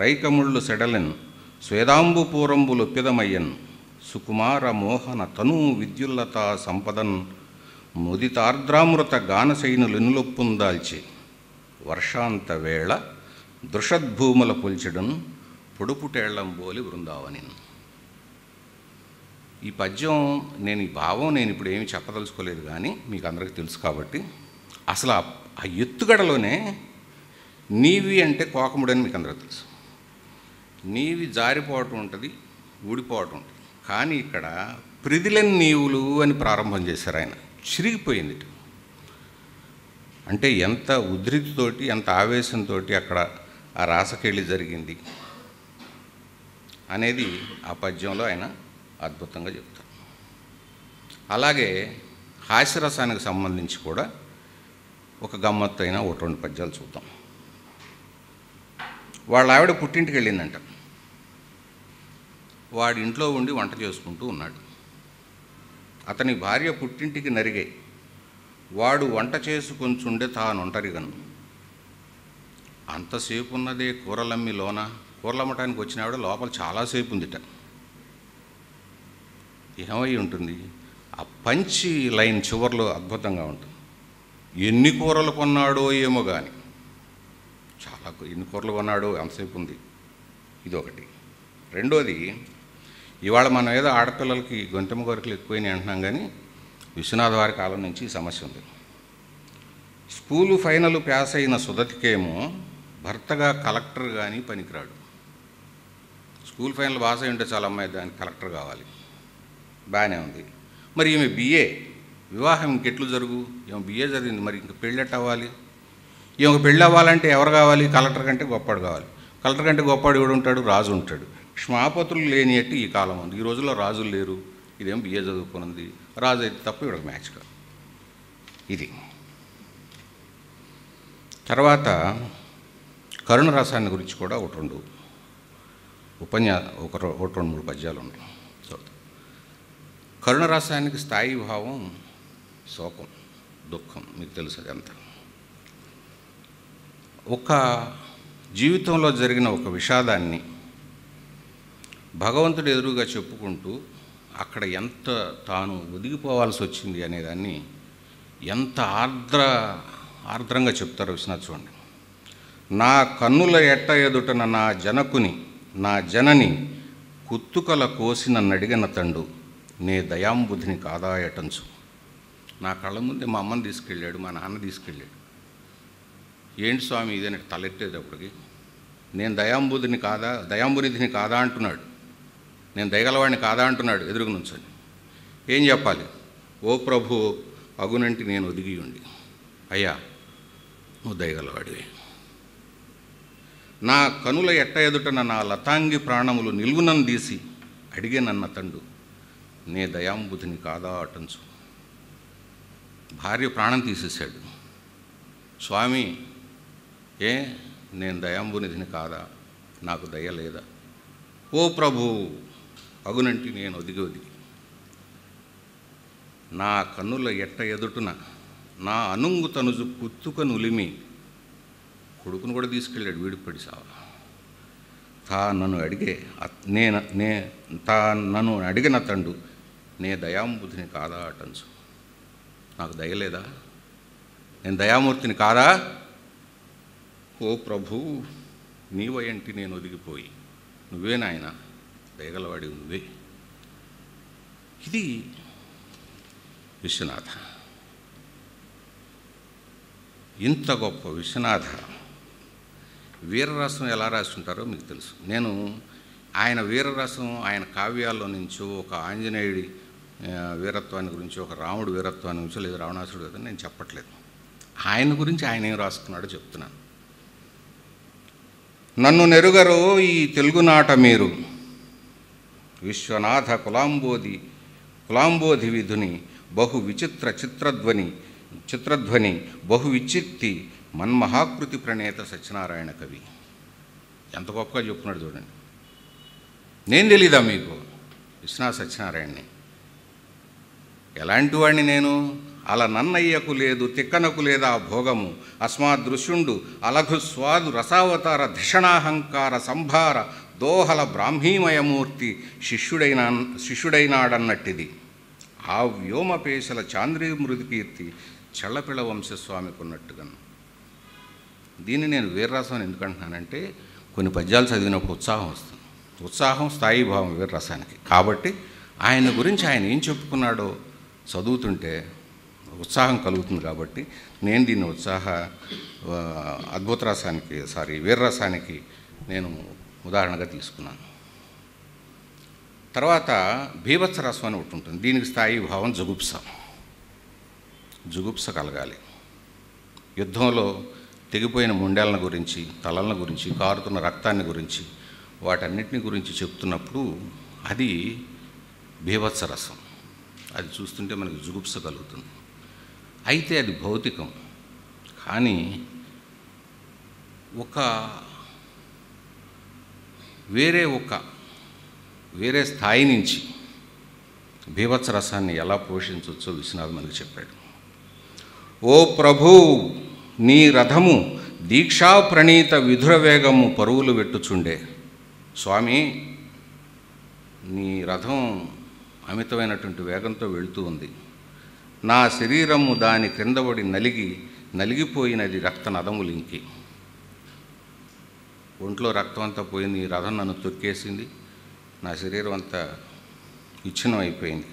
రైకముళ్ళు సెడలెన్ స్వేదాంబు పూరంబులు పిదమయ్యన్ సుకుమార మోహన తను విద్యుల్లతా సంపదన్ ముదితార్ద్రామృత గానశైనులెనులొప్పుందాల్చి వర్షాంత వేళ దృషద్భూముల పుల్చెడన్ పొడుపుటేళ్లంబోలి బృందావని. ఈ పద్యం ఈ భావం నేను ఇప్పుడు ఏమి చెప్పదలుచుకోలేదు, కానీ మీకు అందరికీ తెలుసు కాబట్టి అసలు ఆ ఎత్తుగడలోనే నీవి అంటే కోకముడని మీకు అందరికీ తెలుసు. నీవి జారిపోవటం ఉంటుంది, ఊడిపోవటం ఉంటుంది. కానీ ఇక్కడ ప్రిదిలెన్ నీవులు అని ప్రారంభం చేశారు ఆయన. చిరిగిపోయింది. అంటే ఎంత ఉధృతితోటి ఎంత ఆవేశంతో అక్కడ ఆ రాసకెళ్ళి జరిగింది అనేది ఆ పద్యంలో ఆయన అద్భుతంగా చెప్తారు. అలాగే హాస్యరసానికి సంబంధించి కూడా ఒక గమ్మత్తు అయిన ఒకటి రెండు పద్యాలు చూద్దాం. వాళ్ళ ఆవిడ పుట్టింటికి వెళ్ళిందంట. వాడి ఇంట్లో ఉండి వంట చేసుకుంటూ ఉన్నాడు. అతని భార్య పుట్టింటికి నరిగాయి. వాడు వంట చేసుకొంచుండే తాను ఒంటరిగను. అంతసేపు ఉన్నదే కూరలమ్మి లోన. కూరలమ్మటానికి వచ్చిన ఆవిడ లోపల చాలాసేపు ఉందిట. ఏమై ఉంటుంది? ఆ పంచి లైన్ చివర్లో అద్భుతంగా ఉంటుంది. ఎన్ని కూరలు కొన్నాడో ఏమో కానీ ఎన్ని కూరలు కొన్నాడో ఎంతసేపు ఉంది. ఇదొకటి. రెండోది, ఇవాళ మనం ఏదో ఆడపిల్లలకి గొంతెమ్మ కోరికలు ఎక్కువైనాయి అంటున్నాం, కానీ విశ్వనాథ వారి కాలం నుంచి ఈ సమస్య ఉంది. స్కూలు ఫైనల్ పాస్ అయిన సుధతికేమో భర్తగా కలెక్టర్ కానీ పనికిరాడు. స్కూల్ ఫైనల్ పాస్ అయి ఉంటే చాలా అమ్మాయి దానికి కలెక్టర్ కావాలి, బాగానే ఉంది. మరి ఈమె బిఏ, వివాహం ఇంకెట్లు జరుగు? ఈమె బిఏ జరిగింది, మరి ఇంక పెళ్ళెట్ అవ్వాలి? ఈమె పెళ్ళి అవ్వాలంటే ఎవరు కావాలి? కలెక్టర్ కంటే గొప్పవాడు కావాలి. కలెక్టర్ కంటే గొప్పవాడు ఎవడు ఉంటాడు? రాజు ఉంటాడు. క్షమాపతులు లేని ఎట్టి ఈ కాలం ఉంది. ఈ రోజుల్లో రాజులు లేరు. ఇదేం బిఏ చదువుకున్నది, రాజు అయితే తప్ప ఇవిడకి మ్యాచ్ కాదు. ఇది. తర్వాత కరుణ రసాన్ని గురించి కూడా ఒకటి రెండు మూడు పద్యాలు ఉన్నాయి. కరుణ రసానికి స్థాయి భావం శోకం, దుఃఖం, మీకు తెలుసు అదంతా. ఒక జీవితంలో జరిగిన ఒక విషాదాన్ని భగవంతుడు ఎదురుగా చెప్పుకుంటూ అక్కడ ఎంత తాను ఒదిగిపోవాల్సి వచ్చింది అనేదాన్ని ఎంత ఆర్ద్రంగా చెప్తారో విశ్వనాథ్ చూడండి. నా కన్నుల ఎట్ట ఎదుటన నా జనకుని నా జనని కుత్తుకల కోసిన నడిగన తండు నే దయాంబుధిని కాదాయటంచు. నా కళ్ళ ముందే మా అమ్మని తీసుకెళ్ళాడు, మా నాన్న తీసుకెళ్ళాడు. ఏంటి స్వామి ఇదేనట్టు తలెత్తేటప్పటికి నేను దయాంబునిధిని కాదా అంటున్నాడు. నేను దయగలవాడిని కాదా అంటున్నాడు ఎదురుగు నుంచొని. ఏం చెప్పాలి? ఓ ప్రభు అగునంటి నేను ఒదిగి ఉండి, అయ్యా నువ్వు దయగలవాడివే. నా కనుల ఎట్ట ఎదుటన నా లతాంగి ప్రాణములు నిలువునను తీసి అడిగే నన్న తండు నే దయాంబుధిని కాదా అటంచు. భార్య ప్రాణం తీసేశాడు. స్వామి నేను దయాంబునిధిని కాదా? నాకు దయ లేదా? ఓ ప్రభు అగునంటి నేను ఒదిగి నా కన్నుల ఎట్ట ఎదుటున నా అనుంగు తనుజు కుత్తుక నులిమి. కొడుకును కూడా తీసుకెళ్ళాడు వీడిపడి సావ. నన్ను అడిగిన తండు నే దయాంబుధిని కాదా అటంచు. నాకు దయలేదా? నేను దయామూర్తిని కాదా? ఓ ప్రభు నీవయంటి నేను ఒదిగిపోయి, నువ్వే నాయన దయగలవాడి నువ్వే. ఇది విశ్వనాథ. ఇంత గొప్ప విశ్వనాథ వీరరసం ఎలా రాస్తుంటారో మీకు తెలుసు. నేను ఆయన వీరరసం ఆయన కావ్యాల్లో నుంచో ఒక ఆంజనేయుడి వీరత్వాన్ని గురించి, ఒక రాముడి వీరత్వాన్ని గురించో, లేదా రావణాసురుడు కదా నేను చెప్పట్లేదు. ఆయన గురించి ఆయన ఏం రాసుకున్నాడో చెప్తున్నాను. నన్ను నెరుగరో ఈ తెలుగునాట మీరు, విశ్వనాథ కులాంబోధి విధుని బహు విచిత్ర చిత్రధ్వని బహు విచిత్తి మన్మహాకృతి ప్రణేత సత్యనారాయణ కవి. ఎంత గొప్పగా చెప్తున్నాడు చూడండి. నేను తెలీదా మీకు విశ్వనాథ సత్యనారాయణని? ఎలాంటి వాడిని నేను? అలా నన్నయ్యకు లేదు తిక్కనకు లేదా భోగము, అస్మాదృశ్యుండు అలఘు స్వాదు రసావతార ధిషణాహంకార సంభార దోహల బ్రాహ్మీమయమూర్తి శిష్యుడైనాడన్నట్టిది. ఆ వ్యోమపేశల చాంద్రీ మృదుకీర్తి చల్లపిళ్ళ వంశస్వామికి ఉన్నట్టుగాను. దీన్ని నేను వీరరసం ఎందుకంటున్నానంటే, కొన్ని పద్యాలు చదివినప్పుడు ఉత్సాహం వస్తుంది. ఉత్సాహం స్థాయి భావం వీరరసానికి. కాబట్టి ఆయన గురించి ఆయన ఏం చెప్పుకున్నాడో చదువుతుంటే ఉత్సాహం కలుగుతుంది. కాబట్టి నేను దీన్ని వీరరసానికి నేను ఉదాహరణగా తీసుకున్నాను. తర్వాత భీభత్స రసం అని ఒకటి ఉంటుంది. దీనికి స్థాయి భావం జుగుప్స కలగాలి. యుద్ధంలో తెగిపోయిన ముండేళ్ళ గురించి, తలల గురించి, కారుతున్న రక్తాన్ని గురించి, వాటన్నిటిని గురించి చెప్తున్నప్పుడు అది భీభత్స రసం. అది చూస్తుంటే మనకు జుగుప్స కలుగుతుంది. అయితే అది భౌతికం. కానీ వేరే స్థాయి నుంచి భీభత్స రసాన్ని ఎలా పోషించవచ్చో విశ్వనాథ్ మనకు చెప్పాడు. ఓ ప్రభూ, నీ రథము దీక్షా ప్రణీత విధుర వేగము పరువులు వెట్టుచుండే. స్వామి, నీ రథం అమితమైనటువంటి వేగంతో వెళుతూ ఉంది. నా శరీరము దాని క్రిందబడి నలిగిపోయినది రక్త నదములింకి. ఒంట్లో రక్తం అంతా పోయింది. రథం నన్ను తొక్కేసింది. నా శరీరం అంతా విచ్ఛిన్నం అయిపోయింది.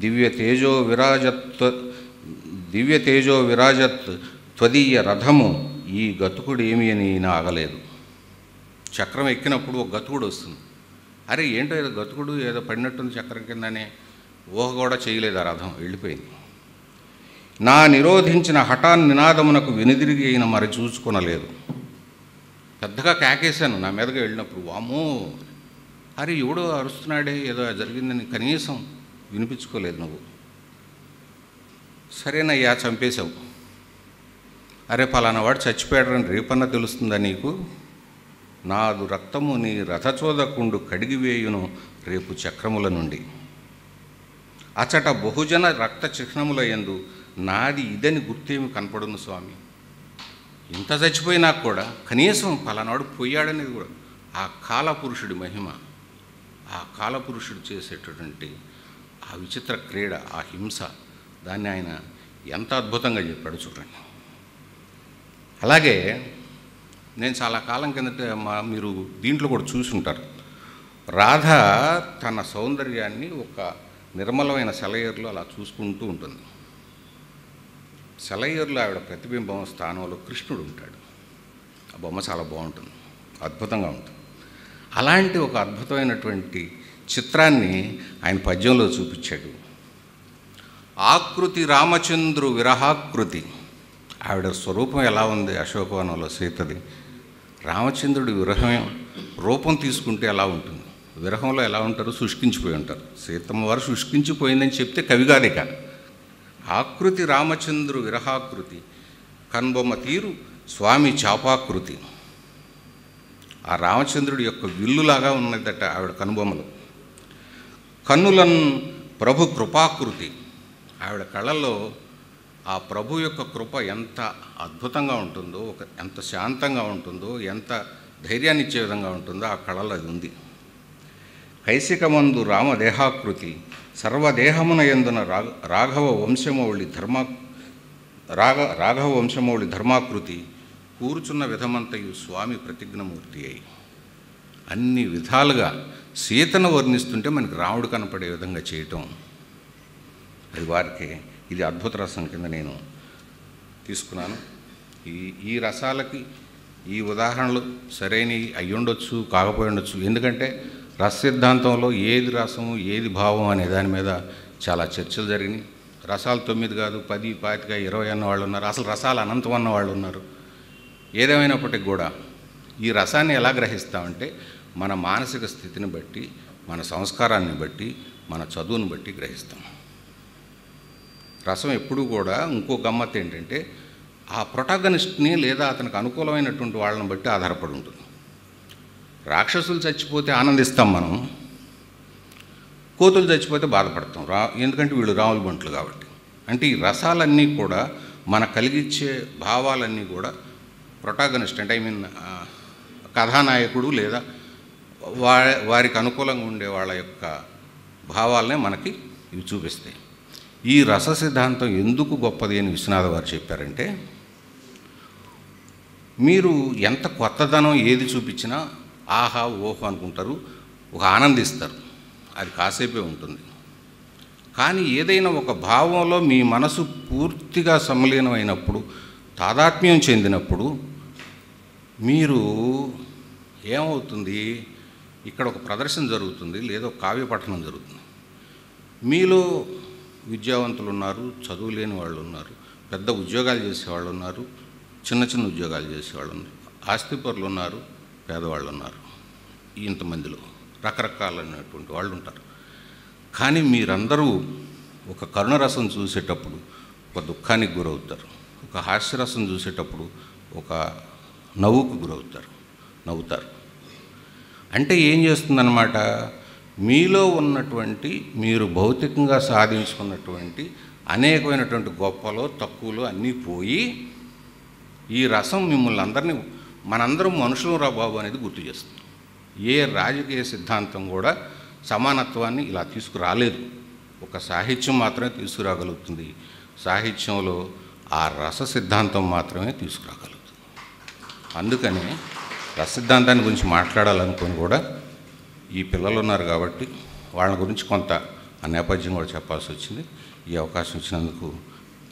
దివ్య తేజో విరాజత్ త్వదీయ రథము ఈ గతుకుడు ఏమి అని ఆగలేదు. చక్రం ఎక్కినప్పుడు ఒక గతుకుడు వస్తుంది. అరే ఏంటో ఏదో గతుకుడు ఏదో పడినట్టుంది చక్రం కిందనే ఊహ కూడా చేయలేదు. ఆ రథం వెళ్ళిపోయింది. నా నిరోధించిన హఠాన్ నినాదమునకు వెనుదిరిగి అయిన మరి చూసుకొనలేదు. పెద్దగా కేకేశాను నా మీదగా వెళ్ళినప్పుడు. వామో, అరే ఎవడో అరుస్తున్నాడే, ఏదో జరిగిందని కనీసం వినిపించుకోలేదు నువ్వు. సరేనయ్యా, చంపేశావు. అరే పలానా వాడు చచ్చిపోయాడని రేపన్నా తెలుస్తుందా నీకు? నాదు రక్తము నీ రథచోదకుండు కడిగివేయును రేపు చక్రముల నుండి. అచట బహుజన రక్త చిహ్నముల యందు నాది ఇదని గుర్తేమి కనపడును స్వామి. ఇంత చచ్చిపోయినా కూడా కనీసం పలానాడు పోయాడనేది కూడా ఆ కాలపురుషుడి మహిమ, ఆ కాలపురుషుడు చేసేటటువంటి ఆ విచిత్ర క్రీడ, ఆ హింస, దాన్ని ఆయన ఎంత అద్భుతంగా చెప్పాడు చూడండి. అలాగే నేను చాలా కాలం కిందట మీరు దీంట్లో కూడా చూసుంటారు. రాధ తన సౌందర్యాన్ని ఒక నిర్మలమైన సెలయేరులో అలా చూసుకుంటూ ఉంటుంది. సెలయేరులో ఆవిడ ప్రతిబింబం స్థానంలో కృష్ణుడు ఉంటాడు. ఆ బొమ్మ చాలా బాగుంటుంది, అద్భుతంగా ఉంటుంది. అలాంటి ఒక అద్భుతమైనటువంటి చిత్రాన్ని ఆయన పద్యంలో చూపించాడు. ఆకృతి రామచంద్రు విరహాకృతి. ఆవిడ స్వరూపం ఎలా ఉంది అశోకవనంలో సీతది. రామచంద్రుడి విరహం రూపం తీసుకుంటే ఎలా ఉంటుంది, విరహంలో ఎలా ఉంటారు, శుష్కించిపోయి ఉంటారు. సీతమ్మ వారు శుష్కించిపోయిందని చెప్తే కవి గారిక. ఆకృతి రామచంద్రు విరహాకృతి, కన్బొమ్మ తీరు స్వామి చాపాకృతి. ఆ రామచంద్రుడి యొక్క విల్లులాగా ఉన్నదట ఆవిడ కనుబొమ్మలు. కన్నులన్ ప్రభు కృపాకృతి. ఆవిడ కళ్ళల్లో ఆ ప్రభు యొక్క కృప ఎంత అద్భుతంగా ఉంటుందో, ఎంత శాంతంగా ఉంటుందో, ఎంత ధైర్యాన్ని ఇచ్చే విధంగా ఉంటుందో ఆ కళలో అది ఉంది. కైసికమందు రామదేహాకృతి, సర్వదేహమున యందున రాఘవ వంశమౌళి ధర్మాకృతి, కూర్చున్న విధమంతయు స్వామి ప్రతిజ్ఞమూర్తి అయి. అన్ని విధాలుగా సీతను వర్ణిస్తుంటే మనకి రాముడు కనపడే విధంగా చేయటం, అది వారికి ఇది అద్భుత రసం కింద నేను తీసుకున్నాను. ఈ రసాలకి ఈ ఉదాహరణలు సరైనవి అయ్యుండొచ్చు, కాకపోయి ఉండొచ్చు. ఎందుకంటే రస సిద్ధాంతంలో ఏది రసము ఏది భావం అనే దాని మీద చాలా చర్చలు జరిగినాయి. రసాలు 9 కాదు 10, 25, 20 అన్న వాళ్ళు ఉన్నారు. అసలు రసాలు అనంతం అన్న వాళ్ళు ఉన్నారు. ఏదేమైనప్పటికీ కూడా ఈ రసాన్ని ఎలా గ్రహిస్తామంటే మన మానసిక స్థితిని బట్టి, మన సంస్కారాన్ని బట్టి, మన చదువుని బట్టి గ్రహిస్తాం. రసం ఎప్పుడూ కూడా ఇంకో గమ్మత్తు ఏంటంటే ఆ ప్రొటాగనిస్ట్ని లేదా అతనికి అనుకూలమైనటువంటి వాళ్ళని బట్టి ఆధారపడి ఉంటుంది. రాక్షసులు చచ్చిపోతే ఆనందిస్తాం మనం, కోతులు చచ్చిపోతే బాధపడతాం. ఎందుకంటే వీళ్ళు రాముల బంట్లు కాబట్టి. అంటే ఈ రసాలన్నీ కూడా మన కలిగించే భావాలన్నీ కూడా ప్రొటాగనిస్ట్ అంటే కథానాయకుడు లేదా వారికి అనుకూలంగా ఉండే వాళ్ళ యొక్క భావాలనే మనకి ఇవి చూపిస్తాయి. ఈ రస సిద్ధాంతం ఎందుకు గొప్పది అని విశ్వనాథ వారు చెప్పారంటే, మీరు ఎంత కొత్తదనం ఏది చూపించినా ఆహా ఓహో అనుకుంటారు, ఒక ఆనందిస్తారు. అది కాసేపే ఉంటుంది. కానీ ఏదైనా ఒక భావంలో మీ మనసు పూర్తిగా సంలీనమైనప్పుడు, తాదాత్మ్యం చెందినప్పుడు మీరు ఏమవుతుంది, ఇక్కడ ఒక ప్రదర్శన జరుగుతుంది లేదా ఒక కావ్య పఠనం జరుగుతుంది. మీలో విద్యావంతులు ఉన్నారు, చదువు లేని వాళ్ళు ఉన్నారు, పెద్ద ఉద్యోగాలు చేసేవాళ్ళు ఉన్నారు, చిన్న చిన్న ఉద్యోగాలు చేసేవాళ్ళు ఉన్నారు, ఆస్తిపరులు ఉన్నారు, పేదవాళ్ళు ఉన్నారు. ఇంతమందిలో రకరకాలైనటువంటి వాళ్ళు ఉంటారు. కానీ మీరందరూ ఒక కరుణరసం చూసేటప్పుడు ఒక దుఃఖానికి గురవుతారు, ఒక హాస్యరసం చూసేటప్పుడు ఒక నవ్వుకు గురవుతారు, నవ్వుతారు. అంటే ఏం చేస్తుందన్నమాట, మీలో ఉన్నటువంటి మీరు భౌతికంగా సాధించుకున్నటువంటి అనేకమైనటువంటి గొప్పలో తక్కువలో అన్నీ పోయి ఈ రసం మిమ్మల్ని అందరినీ మనందరం మనుషులు రా బాబు అనేది గుర్తు చేస్తుంది. ఏ రాజకీయ సిద్ధాంతం కూడా సమానత్వాన్ని ఇలా తీసుకురాలేదు. ఒక సాహిత్యం మాత్రమే తీసుకురాగలుగుతుంది. సాహిత్యంలో ఆ రస సిద్ధాంతం మాత్రమే తీసుకురాగలుగుతుంది. అందుకనే రస సిద్ధాంతాన్ని గురించి మాట్లాడాలనుకొని కూడా ఈ పిల్లలు ఉన్నారు కాబట్టి వాళ్ళ గురించి కొంత ఆ నేపథ్యం కూడా చెప్పాల్సి వచ్చింది. ఈ అవకాశం ఇచ్చినందుకు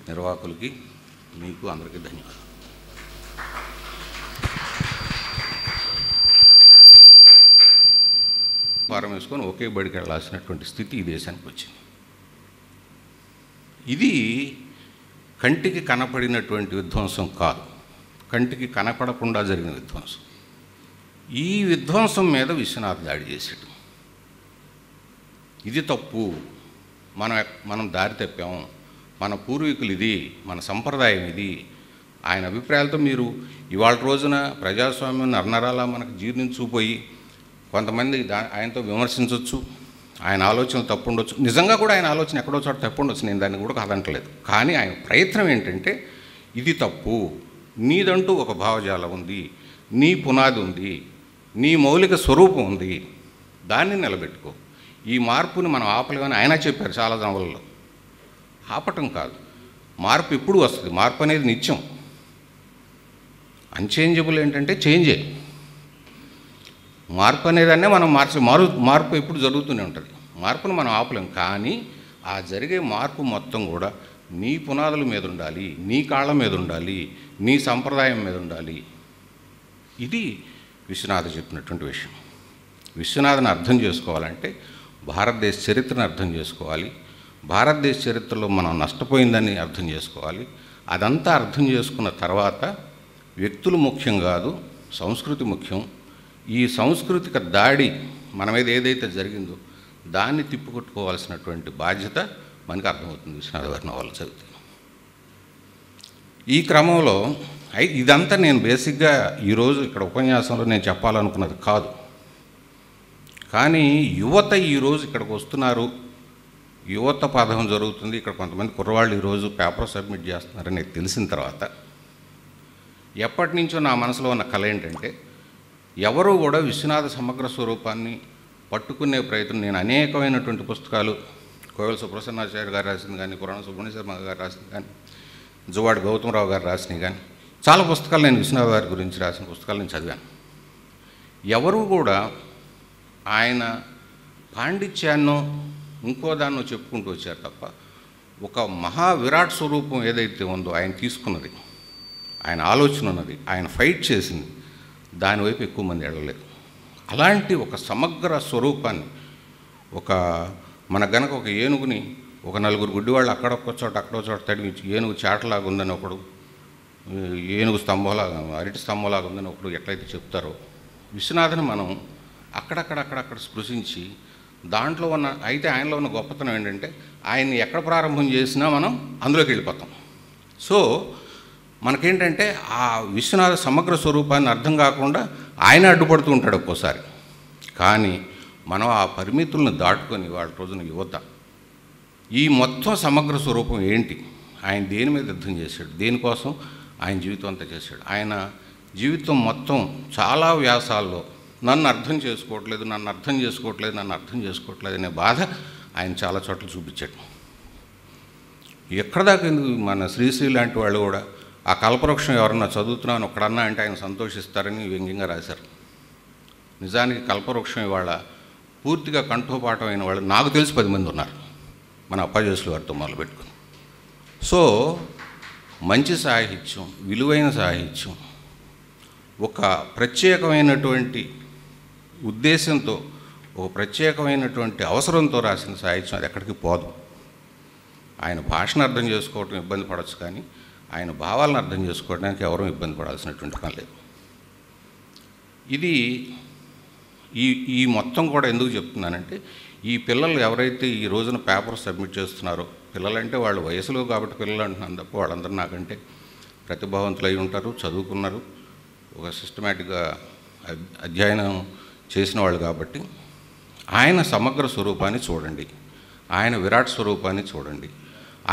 నిర్వాహకులకి మీకు అందరికీ ధన్యవాదాలు. వారం వేసుకొని ఒకే బడికి వెళ్ళాల్సినటువంటి స్థితి ఈ దేశానికి వచ్చింది. ఇది కంటికి కనపడినటువంటి విధ్వంసం కాదు, కంటికి కనపడకుండా జరిగిన విధ్వంసం. ఈ విధ్వంసం మీద విశ్వనాథ్ దాడి చేశాడు. ఇది తప్పు, మనం దారి తప్పాం, మన పూర్వీకులు ఇది, మన సంప్రదాయం ఇది. ఆయన అభిప్రాయాలతో మీరు ఇవాళ రోజున ప్రజాస్వామ్యం నరనరాలా మనకు జీర్ణించుకుపోయి కొంతమంది ఆయనతో విమర్శించవచ్చు, ఆయన ఆలోచనలు తప్పు ఉండొచ్చు. నిజంగా కూడా ఆయన ఆలోచన ఎక్కడో చోట తప్పు ఉండొచ్చు, నేను దాన్ని కూడా కాదంటలేదు. కానీ ఆయన ప్రయత్నం ఏంటంటే ఇది తప్పు, నీదంటూ ఒక భావజాలం ఉంది, నీ పునాది ఉంది, నీ మౌలిక స్వరూపం ఉంది, దాన్ని నిలబెట్టుకో. ఈ మార్పుని మనం ఆపలేమని ఆయన చెప్పారు చాలా నవలలో. ఆపటం కాదు, మార్పు ఎప్పుడు వస్తుంది, మార్పు అనేది నిత్యం. అన్చేంజబుల్ ఏంటంటే చేంజే. మార్పు అనేదాన్నే మనం మార్పు ఎప్పుడు జరుగుతూనే ఉంటుంది. మార్పును మనం ఆపలేం. కానీ ఆ జరిగే మార్పు మొత్తం కూడా నీ పునాదుల మీద ఉండాలి, నీ కాళ్ళ మీద ఉండాలి, నీ సంప్రదాయం మీద ఉండాలి. ఇది విశ్వనాథ చెప్పినటువంటి విషయం. విశ్వనాథని అర్థం చేసుకోవాలంటే భారతదేశ చరిత్రను అర్థం చేసుకోవాలి, భారతదేశ చరిత్రలో మనం నష్టపోయిందని అర్థం చేసుకోవాలి. అదంతా అర్థం చేసుకున్న తర్వాత వ్యక్తులు ముఖ్యం కాదు, సంస్కృతి ముఖ్యం. ఈ సాంస్కృతిక దాడి మన మీద ఏదైతే జరిగిందో దాన్ని తిప్పుకొట్టుకోవాల్సినటువంటి బాధ్యత మనకు అర్థమవుతుంది విశ్వనాథ గారి నవలు చదివితే. ఈ క్రమంలో ఇదంతా నేను బేసిక్గా ఈరోజు ఇక్కడ ఉపన్యాసంలో నేను చెప్పాలనుకున్నది కాదు. కానీ యువత ఈరోజు ఇక్కడికి వస్తున్నారు, యువత పాఠం జరుగుతుంది, ఇక్కడ కొంతమంది కుర్రవాళ్ళు ఈరోజు పేపర్ సబ్మిట్ చేస్తున్నారని నాకు తెలిసిన తర్వాత ఎప్పటి నుంచో నా మనసులో ఉన్న కళ ఏంటంటే ఎవరు కూడా విశ్వనాథ సమగ్ర స్వరూపాన్ని పట్టుకునే ప్రయత్నం. నేను అనేకమైనటువంటి పుస్తకాలు కోవెల సుప్రసన్నాచార్య గారు రాసింది కానీ, పురాణ సుబ్రహ్మణ్య శర్మ గారు రాసింది కానీ, జువాడి గౌతమరావు గారు రాసినవి కానీ చాలా పుస్తకాలు నేను విశ్వనాథ గారి గురించి రాసిన పుస్తకాలు నేను చదివాను. ఎవరు కూడా ఆయన పాండిత్యాన్నో ఇంకో దాన్నో చెప్పుకుంటూ వచ్చారు తప్ప ఒక మహా విరాట్ స్వరూపం ఏదైతే ఉందో ఆయన తీసుకున్నది, ఆయన ఆలోచన ఉన్నది, ఆయన ఫైట్ చేసింది, దానివైపు ఎక్కువ మంది వెళ్ళలేదు. అలాంటి ఒక సమగ్ర స్వరూపాన్ని మన గనక ఒక ఏనుగుని ఒక నలుగురు గుడ్డివాళ్ళు అక్కడొక్క చోట అక్కడో చోట తడివి ఏనుగు చాటలాగా ఉందని ఒకడు, ఏనుగు స్తంభంలాగా అరటి స్తంభంలాగా ఉందని ఒకడు ఎట్లయితే చెప్తారో, విశ్వనాథని మనం అక్కడక్కడ స్పృశించి దాంట్లో ఉన్న అయితే ఆయనలో ఉన్న గొప్పతనం ఏంటంటే ఆయన్ని ఎక్కడ ప్రారంభం చేసినా మనం అందులోకి వెళ్ళిపోతాం. సో మనకేంటంటే ఆ విశ్వనాథ సమగ్ర స్వరూపాన్ని అర్థం కాకుండా ఆయన అడ్డుపడుతూ ఉంటాడు ఒక్కోసారి. కానీ మనం ఆ పరిమితులను దాటుకొని వాళ్ళ రోజున యువత ఈ మొత్తం సమగ్ర స్వరూపం ఏంటి, ఆయన దేని మీద యుద్ధం చేశాడు, దేనికోసం ఆయన జీవితం అంతా చేశాడు. ఆయన జీవితం మొత్తం చాలా వ్యాసాల్లో నన్ను అర్థం చేసుకోవట్లేదు అనే బాధ ఆయన చాలా చోట్ల చూపించాడు. ఎక్కడ దాకా ఎందుకు మన శ్రీశ్రీ లాంటి వాళ్ళు కూడా ఆ కల్పవృక్షం ఎవరన్నా చదువుతున్నామని ఒక్కడన్నా అంటే ఆయన సంతోషిస్తారని వ్యంగ్యంగా రాశారు. నిజానికి కల్పవృక్షం ఇవాళ పూర్తిగా కంఠోపాఠం అయిన వాళ్ళు నాకు తెలిసి 10 మంది ఉన్నారు, మన అప్పాజేసులు వారితో మొదలుపెట్టుకుని. సో మంచి సాహిత్యం, విలువైన సాహిత్యం, ఒక ప్రత్యేకమైనటువంటి ఉద్దేశంతో, ఒక ప్రత్యేకమైనటువంటి అవసరంతో రాసిన సాహిత్యం అది ఎక్కడికి పోదు. ఆయన భాషను అర్థం చేసుకోవడం ఇబ్బంది పడవచ్చు, కానీ ఆయన భావాలను అర్థం చేసుకోవడానికి ఎవరూ ఇబ్బంది పడాల్సినటువంటి పని లేదు. ఇది ఈ మొత్తం కూడా ఎందుకు చెప్తున్నానంటే, ఈ పిల్లలు ఎవరైతే ఈ రోజున పేపర్ సబ్మిట్ చేస్తున్నారో, పిల్లలంటే వాళ్ళు వయసులో కాబట్టి పిల్లలు అంటున్నాను తప్ప వాళ్ళందరూ నాకంటే ప్రతిభావంతులు అయి ఉంటారు, చదువుకున్నారు, ఒక సిస్టమేటిక్గా అధ్యయనం చేసిన వాళ్ళు కాబట్టి ఆయన సమగ్ర స్వరూపాన్ని చూడండి, ఆయన విరాట్ స్వరూపాన్ని చూడండి,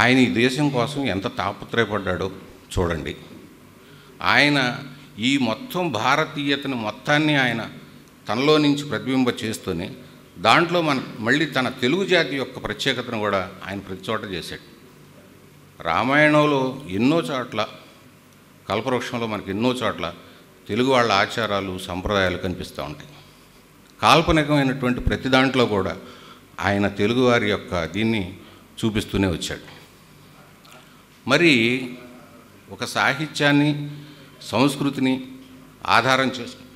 ఆయన ఈ దేశం కోసం ఎంత తాపత్రయపడ్డాడో చూడండి. ఆయన ఈ మొత్తం భారతీయతను మొత్తాన్ని ఆయన తనలో నుంచి ప్రతిబింబ చేస్తూనే దాంట్లో మళ్ళీ తన తెలుగు జాతి యొక్క ప్రత్యేకతను కూడా ఆయన ప్రతి చోట చేశాడు. రామాయణంలో ఎన్నో చోట్ల, కల్పవృక్షంలో మనకి ఎన్నో చోట్ల తెలుగు వాళ్ళ ఆచారాలు సంప్రదాయాలు కనిపిస్తూ ఉంటాయి. కాల్పనికమైనటువంటి ప్రతి దాంట్లో కూడా ఆయన తెలుగువారి యొక్క దీన్ని చూపిస్తూనే వచ్చాడు. మరి ఒక సాహిత్యాన్ని, సంస్కృతిని ఆధారం చేసుకుని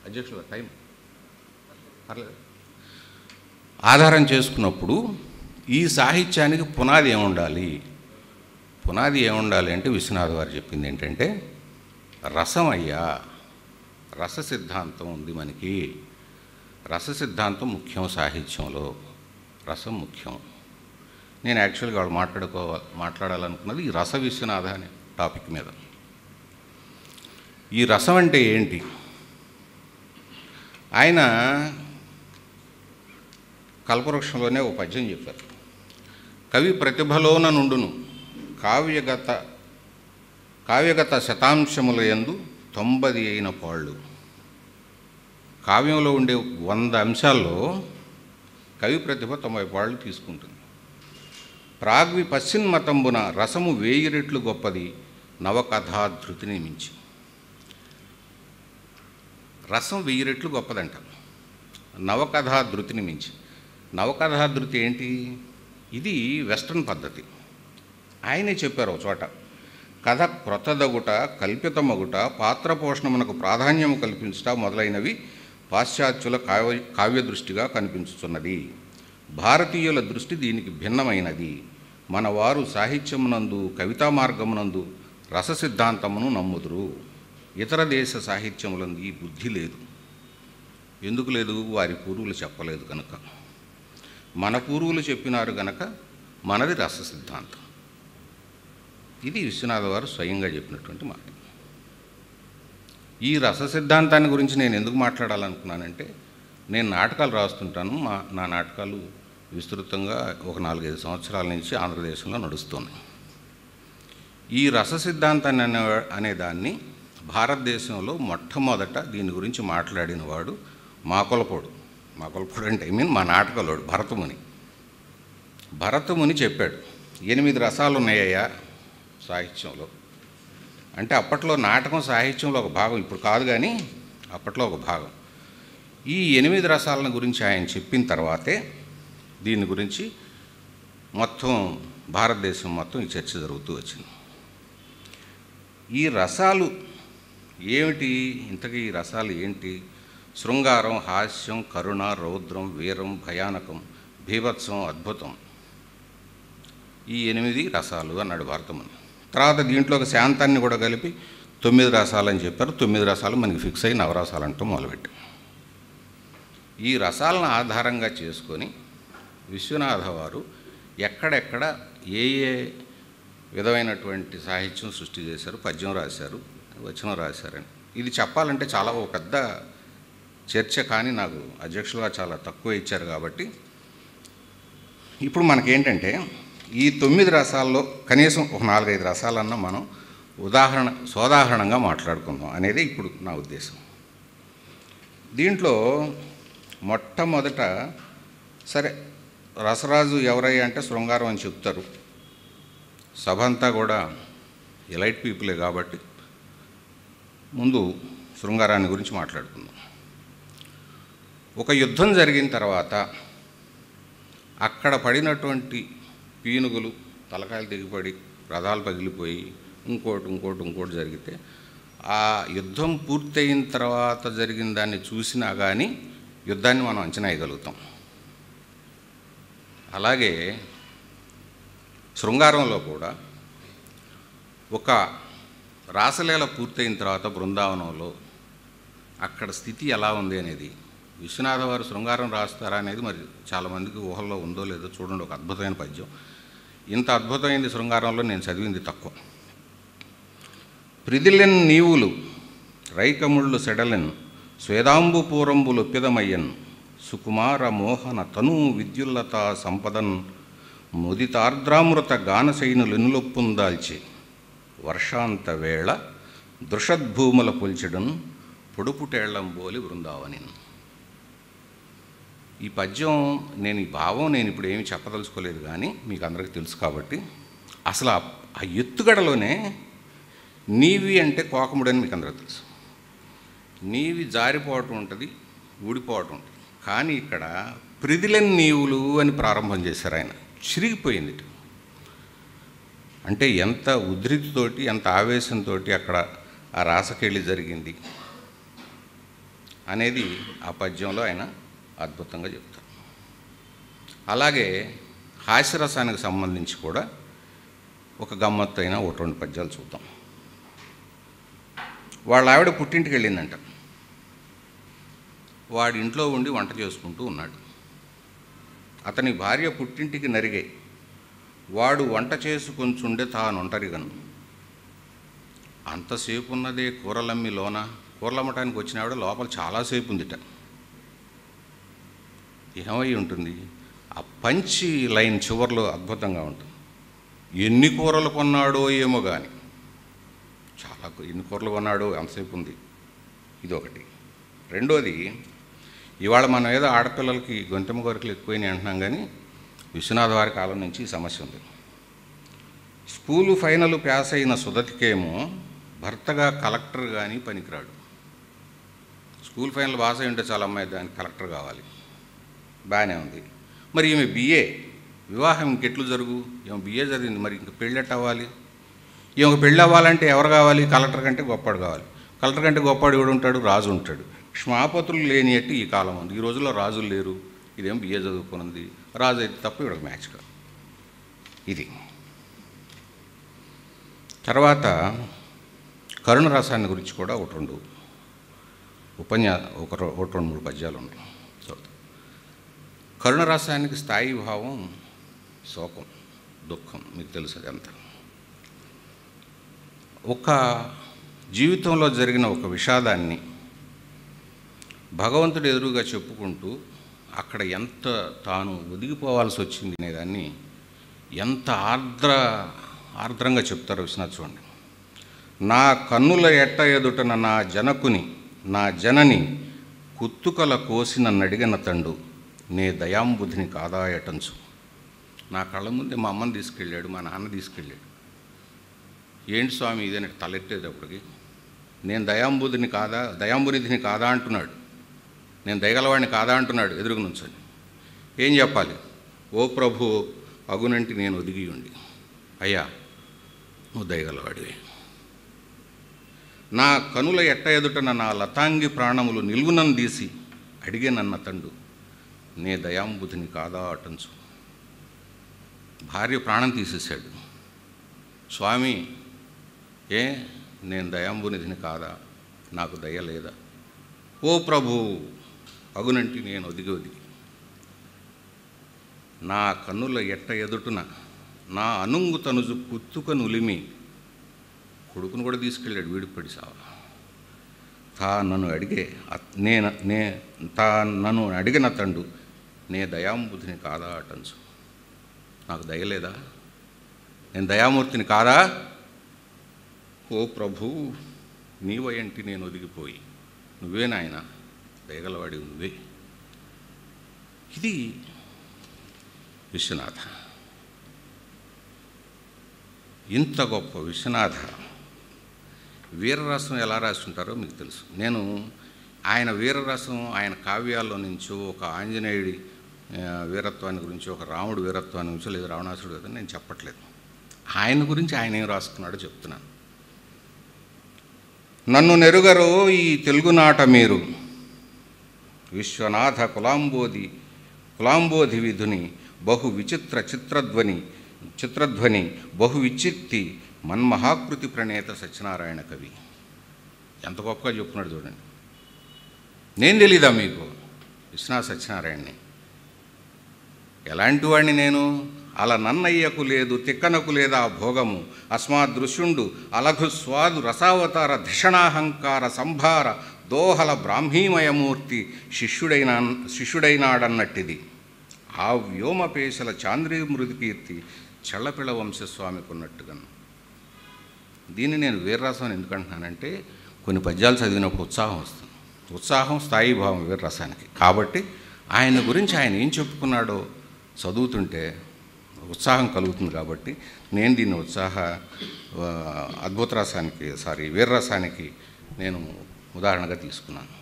అధ్యక్షులు టైం పర్లేదు ఆధారం చేసుకున్నప్పుడు ఈ సాహిత్యానికి పునాది ఏముండాలి అంటే విశ్వనాథ్ గారు చెప్పింది ఏంటంటే రసం అయ్యా, రస సిద్ధాంతం ఉంది మనకి. రస సిద్ధాంతం ముఖ్యం సాహిత్యంలో, రసం ముఖ్యం. నేను యాక్చువల్గా వాళ్ళు మాట్లాడాలనుకున్నది ఈ రస విశ్వనాథ అనే టాపిక్ మీద. ఈ రసం అంటే ఏంటి? ఆయన కల్పవృక్షంలోనే ఒక పద్యం చెప్పారు. కవి ప్రతిభలోన నుండును కావ్యగత శతాంశముల యందు 90 అయిన పాళ్ళు. కావ్యంలో ఉండే 100 అంశాల్లో కవి ప్రతిభ 90 పాళ్ళు తీసుకుంటుంది. ప్రాగ్వి పశ్చిన్మతంబున రసము 1000 రెట్లు గొప్పది నవకథాధృతిని మించి. రసం 1000 రెట్లు గొప్పదంట నవకథాధృతిని మించి. నవకథాధృతి ఏంటి? ఇది వెస్ట్రన్ పద్ధతి. ఆయనే చెప్పారు ఒక చోట, కథ క్రొత్తదగుట, కల్పితమగుట, పాత్ర పోషణమునకు ప్రాధాన్యము కల్పించుట మొదలైనవి పాశ్చాత్యుల కావ్య దృష్టిగా కనిపించుతున్నది. భారతీయుల దృష్టి దీనికి భిన్నమైనది. మన వారు సాహిత్యమునందు, కవితా మార్గమునందు రస సిద్ధాంతమును నమ్ముదురు. ఇతర దేశ సాహిత్యములందు ఈ బుద్ధి లేదు. ఎందుకు లేదు? వారి పూర్వులు చెప్పలేదు కనుక. మన పూర్వులు చెప్పినారు గనక మనది రస సిద్ధాంతం. ఇది విశ్వనాథ వారు స్వయంగా చెప్పినటువంటి మాట. ఈ రస సిద్ధాంతాన్ని గురించి నేను ఎందుకు మాట్లాడాలనుకున్నానంటే, నేను నాటకాలు రాస్తుంటాను. నా నాటకాలు విస్తృతంగా ఒక 4-5 సంవత్సరాల నుంచి ఆంధ్రదేశంలో నడుస్తున్నాయి. ఈ రస సిద్ధాంతాన్ని అనే దాన్ని భారతదేశంలో మొట్టమొదట దీని గురించి మాట్లాడిన వాడు మాకొలపోడు అంటే మా నాటకలోడు భరతముని చెప్పాడు. 8 రసాలు ఉన్నాయ్యా సాహిత్యంలో. అంటే అప్పట్లో నాటకం సాహిత్యంలో ఒక భాగం, ఇప్పుడు కాదు కానీ అప్పట్లో ఒక భాగం. ఈ 8 రసాలను గురించి ఆయన చెప్పిన తర్వాతే దీని గురించి మొత్తం భారతదేశం మొత్తం ఈ చర్చ జరుగుతూ వచ్చింది. ఈ రసాలు ఏమిటి? ఇంతకీ ఈ రసాలు ఏంటి? శృంగారం, హాస్యం, కరుణ, రౌద్రం, వీరం, భయానకం, బీభత్సం, అద్భుతం, ఈ 8 రసాలు అన్నాడు భారతముని. తర్వాత దీంట్లో ఒక శాంతాన్ని కూడా కలిపి 9 రసాలు అని చెప్పారు. 9 రసాలు మనకి ఫిక్స్ అయ్యి నవరసాలు అంటూ మొదలుపెట్టాం. ఈ రసాలను ఆధారంగా చేసుకొని విశ్వనాథ వారు ఎక్కడెక్కడ ఏ ఏ విధమైనటువంటి సాహిత్యం సృష్టి చేశారు, పద్యం రాశారు, వచనం రాశారని ఇది చెప్పాలంటే చాలా ఒక పెద్ద చర్చ. కానీ నాకు అధ్యక్షులుగా చాలా తక్కువ ఇచ్చారు కాబట్టి ఇప్పుడు మనకేంటంటే ఈ 9 రసాల్లో కనీసం ఒక 4-5 రసాలన్నా మనం సోదాహరణంగా మాట్లాడుకుందాం అనేది ఇప్పుడు నా ఉద్దేశం. దీంట్లో మొట్టమొదట సరే రసరాజు ఎవరయ్యా అంటే శృంగారం అని చెప్తారు. సభ అంతా కూడా ఎలైట్ పీపులే కాబట్టి ముందు శృంగారాన్ని గురించి మాట్లాడుకుందాం. ఒక యుద్ధం జరిగిన తర్వాత అక్కడ పడినటువంటి పీనుగులు తలకాయలు తెగిపడి రథాలు పగిలిపోయి ఇంకోటి జరిగితే ఆ యుద్ధం పూర్తయిన తర్వాత జరిగిన దాన్ని చూసినా కానీ యుద్ధాన్ని మనం అంచనా వేయగలుగుతాం. అలాగే శృంగారంలో కూడా ఒక రాసలీల పూర్తయిన తర్వాత బృందావనంలో అక్కడ స్థితి ఎలా ఉంది అనేది విశ్వనాథ వారు శృంగారం రాస్తారా అనేది మరి చాలామందికి ఊహల్లో ఉందో లేదో చూడండి. ఒక అద్భుతమైన పద్యం. ఇంత అద్భుతమైనది శృంగారంలో నేను చదివింది తక్కువ. ప్రిదిలెన్ నీవులు రైకముళ్ళు సెడలెన్ స్వేదాంబు పూరంబులు పిదమయ్యన్ సుకుమార మోహన తను విద్యుల్లత సంపదన్ ముదితార్ద్రామృత గానశైనులెనులొప్పుందాల్చి వర్షాంత వేళ దృషద్భూముల పొల్చెడన్ పొడుపుటేళ్లంబోలి బృందావనిన్. ఈ పద్యం ఈ భావం నేను ఇప్పుడు ఏమీ చెప్పదలుచుకోలేదు, కానీ మీకు అందరికీ తెలుసు కాబట్టి అసలు ఆ ఎత్తుగడలోనే నీవి అంటే కోకముడని మీకు అందరికీ తెలుసు. నీవి జారిపోవటం ఉంటుంది, ఊడిపోవటం ఉంటుంది. కానీ ఇక్కడ ప్రిదిలెన్ నీవులు అని ప్రారంభం చేశారు ఆయన. చిరిగిపోయింది. అంటే ఎంత ఉధృతితోటి ఎంత ఆవేశంతో అక్కడ ఆ రాసకెళ్ళి జరిగింది అనేది ఆ పద్యంలో ఆయన అద్భుతంగా చెప్తారు. అలాగే హాస్యరసానికి సంబంధించి కూడా ఒక గమ్మత్తైన 1-2 పద్యాలు చూద్దాం. వాళ్ళ ఆవిడ పుట్టింటికి వెళ్ళిందంట. వాడి ఇంట్లో ఉండి వంట చేసుకుంటూ ఉన్నాడు. అతని భార్య పుట్టింటికి నరిగే వాడు వంట చేసుకొంచుండే తాను ఒంటరిగను అంతసేపు ఉన్నదే కూరలమ్మి లోన. కూరలమ్మటానికి వచ్చిన ఆవిడ లోపల చాలాసేపు ఉందిట. ఏమై ఉంటుంది? ఆ పంచి లైన్ చివర్లో అద్భుతంగా ఉంటుంది. ఎన్ని కూరలు కొన్నాడో ఏమో కానీ ఎన్ని కూరలు కొన్నాడో అంతసేపు ఉంది. ఇదొకటి. రెండోది, ఇవాళ మనం ఏదో ఆడపిల్లలకి గొంతెమ్మ కోరికలు ఎక్కువైనాయి అంటున్నాం, కానీ విశ్వనాథ వారి కాలం నుంచి ఈ సమస్య ఉంది. స్కూలు ఫైనల్ పాస్ అయిన సుధతికేమో భర్తగా కలెక్టర్ కానీ పనికిరాడు. స్కూల్ ఫైనల్ పాస్ అయి ఉంటే చాలా అమ్మాయి దానికి కలెక్టర్ కావాలి, బాగానే ఉంది. మరి ఈమె బిఏ, వివాహం ఇంకెట్లు జరుగు? ఈమె బిఏ జరిగింది, మరి ఇంక పెళ్ళెట్ అవ్వాలి? ఈమె పెళ్ళి అవ్వాలంటే ఎవరు కావాలి? కలెక్టర్ కంటే గొప్పవాడు కావాలి. కలెక్టర్ కంటే గొప్పవాడు ఎవడు ఉంటాడు? రాజు ఉంటాడు. క్షమాపతులు లేని ఎట్టు ఈ కాలం ఉంది. ఈ రోజుల్లో రాజులు లేరు. ఇదేం బిఏ చదువుకున్నది, రాజు అయితే తప్ప ఇవిడకు మ్యాచ్ కాదు. ఇది. తర్వాత కరుణ రసాన్ని గురించి కూడా 1-2 పద్యాలు ఉన్నాయి. కరుణ రసానికి స్థాయి భావం శోకం, దుఃఖం, మీకు తెలుసు అదంతా. ఒక జీవితంలో జరిగిన ఒక విషాదాన్ని భగవంతుడు ఎదురుగా చెప్పుకుంటూ అక్కడ ఎంత తాను ఒదిగిపోవాల్సి వచ్చింది అనేదాన్ని ఎంత ఆర్ద్రంగా చెప్తారో విశ్వనాథ్ చూడండి. నా కన్నుల ఎట్ట ఎదుటన నా జనకుని నా జనని కుత్తుకల కోసిన నడిగన తండు నే దయాంబుధిని కాదాయటంచు. నా కళ్ళ ముందే మా అమ్మని తీసుకెళ్ళాడు, మా నాన్న తీసుకెళ్ళాడు. ఏంటి స్వామి ఇదే తలెత్తేటప్పటికి నేను దయాంబునిధిని కాదా అంటున్నాడు. నేను దయగలవాడిని కాదా అంటున్నాడు ఎదురుగు నుంచొని. ఏం చెప్పాలి? ఓ ప్రభు అగునంటి నేను ఒదిగి ఉండి, అయ్యా నువ్వు దయగలవాడివి. నా కనుల ఎట్ట ఎదుటన నా లతాంగి ప్రాణములు నిల్వునం తీసి అడిగే నన్న తండు, నే దయాంబుధిని కాదా అటంచు. భార్య ప్రాణం తీసేశాడు. స్వామి, ఏ నేను దయాంబునిధిని కాదా? నాకు దయ లేదా? ఓ ప్రభు అగునంటి నేను ఒదిగి నా కన్నుల ఎట్ట ఎదుటున నా అనుంగు తనుజు కుత్తుక నులిమి. కొడుకును కూడా తీసుకెళ్ళాడు వీడిపడి సావ. నన్ను అడిగిన తండు, నే దయాంబుధిని కాదా అటంచు. నాకు దయలేదా? నేను దయామూర్తిని కాదా? ఓ ప్రభు నీవయంటి నేను ఒదిగిపోయి, నువ్వే నాయన దయగలవాడి నువ్వే. ఇది విశ్వనాథ. ఇంత గొప్ప విశ్వనాథ వీరరసం ఎలా రాసుంటారో మీకు తెలుసు. నేను ఆయన వీరరసం ఆయన కావ్యాల్లో నుంచో, ఒక ఆంజనేయుడి వీరత్వాన్ని గురించి, ఒక రాముడు వీరత్వాన్ని గురించో, లేదా రావణాసుడు కదా నేను చెప్పట్లేదు. ఆయన గురించి ఆయన ఏం రాసుకున్నాడో చెప్తున్నాను. నన్ను నెరుగరో ఈ తెలుగునాట మీరు, విశ్వనాథ కులాంబోధి విధుని బహు విచిత్ర చిత్రధ్వని బహు విచిత్తి మన్మహాకృతి ప్రణేత సత్యనారాయణ కవి. ఎంత గొప్పగా చెప్తున్నాడు చూడండి. నేను తెలీదా మీకు విశ్వనాథ సత్యనారాయణని? ఎలాంటి వాడిని నేను? అలా నన్నయ్యకు లేదు తిక్కనకు లేదా భోగము, అస్మాదృశ్యుండు అలఘు స్వాదు రసావతార ధిషణాహంకార సంభార దోహల బ్రాహ్మీమయమూర్తి శిష్యుడైనాడన్నట్టిది. ఆ వ్యోమపేశల చాంద్రీ మృదుకీర్తి చల్లపిళ్ళ వంశస్వామికి ఉన్నట్టుగా. దీన్ని నేను వీరరసం అని ఎందుకంటున్నానంటే, కొన్ని పద్యాలు చదివినప్పుడు ఉత్సాహం వస్తుంది. ఉత్సాహం స్థాయి భావం వీరరసానికి. కాబట్టి ఆయన గురించి ఆయన ఏం చెప్పుకున్నాడో చదువుతుంటే ఉత్సాహం కలుగుతుంది. కాబట్టి నేను దీన్ని వీరరసానికి నేను ఉదాహరణగా తీసుకున్నాను.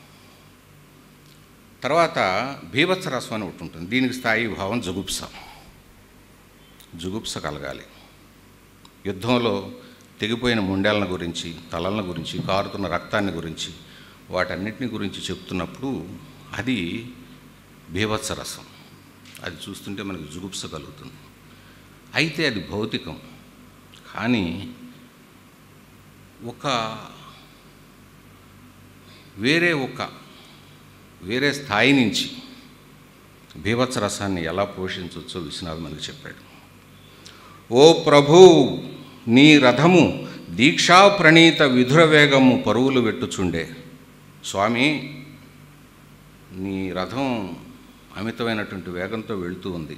తర్వాత బీభత్స రసం అని ఒకటి ఉంటుంది. దీనికి స్థాయి భావం జుగుప్స కలగాలి. యుద్ధంలో తెగిపోయిన ముండేళ్ళ గురించి, తలల గురించి, కారుతున్న రక్తాన్ని గురించి, వాటన్నిటిని గురించి చెప్తున్నప్పుడు అది బీభత్స రసం. అది చూస్తుంటే మనకు జుగుప్స కలుగుతుంది. అయితే అది భౌతికం. కానీ వేరే స్థాయి నుంచి బీభత్స రసాన్ని ఎలా పోషించవచ్చో విశ్వనాథ్ మనకు చెప్పాడు. ఓ ప్రభు నీ రథము దీక్షా ప్రణీత విధుర వేగము పరువులు వెట్టుచుండే. స్వామి, నీ రథం అమితమైనటువంటి వేగంతో వెళుతూ ఉంది.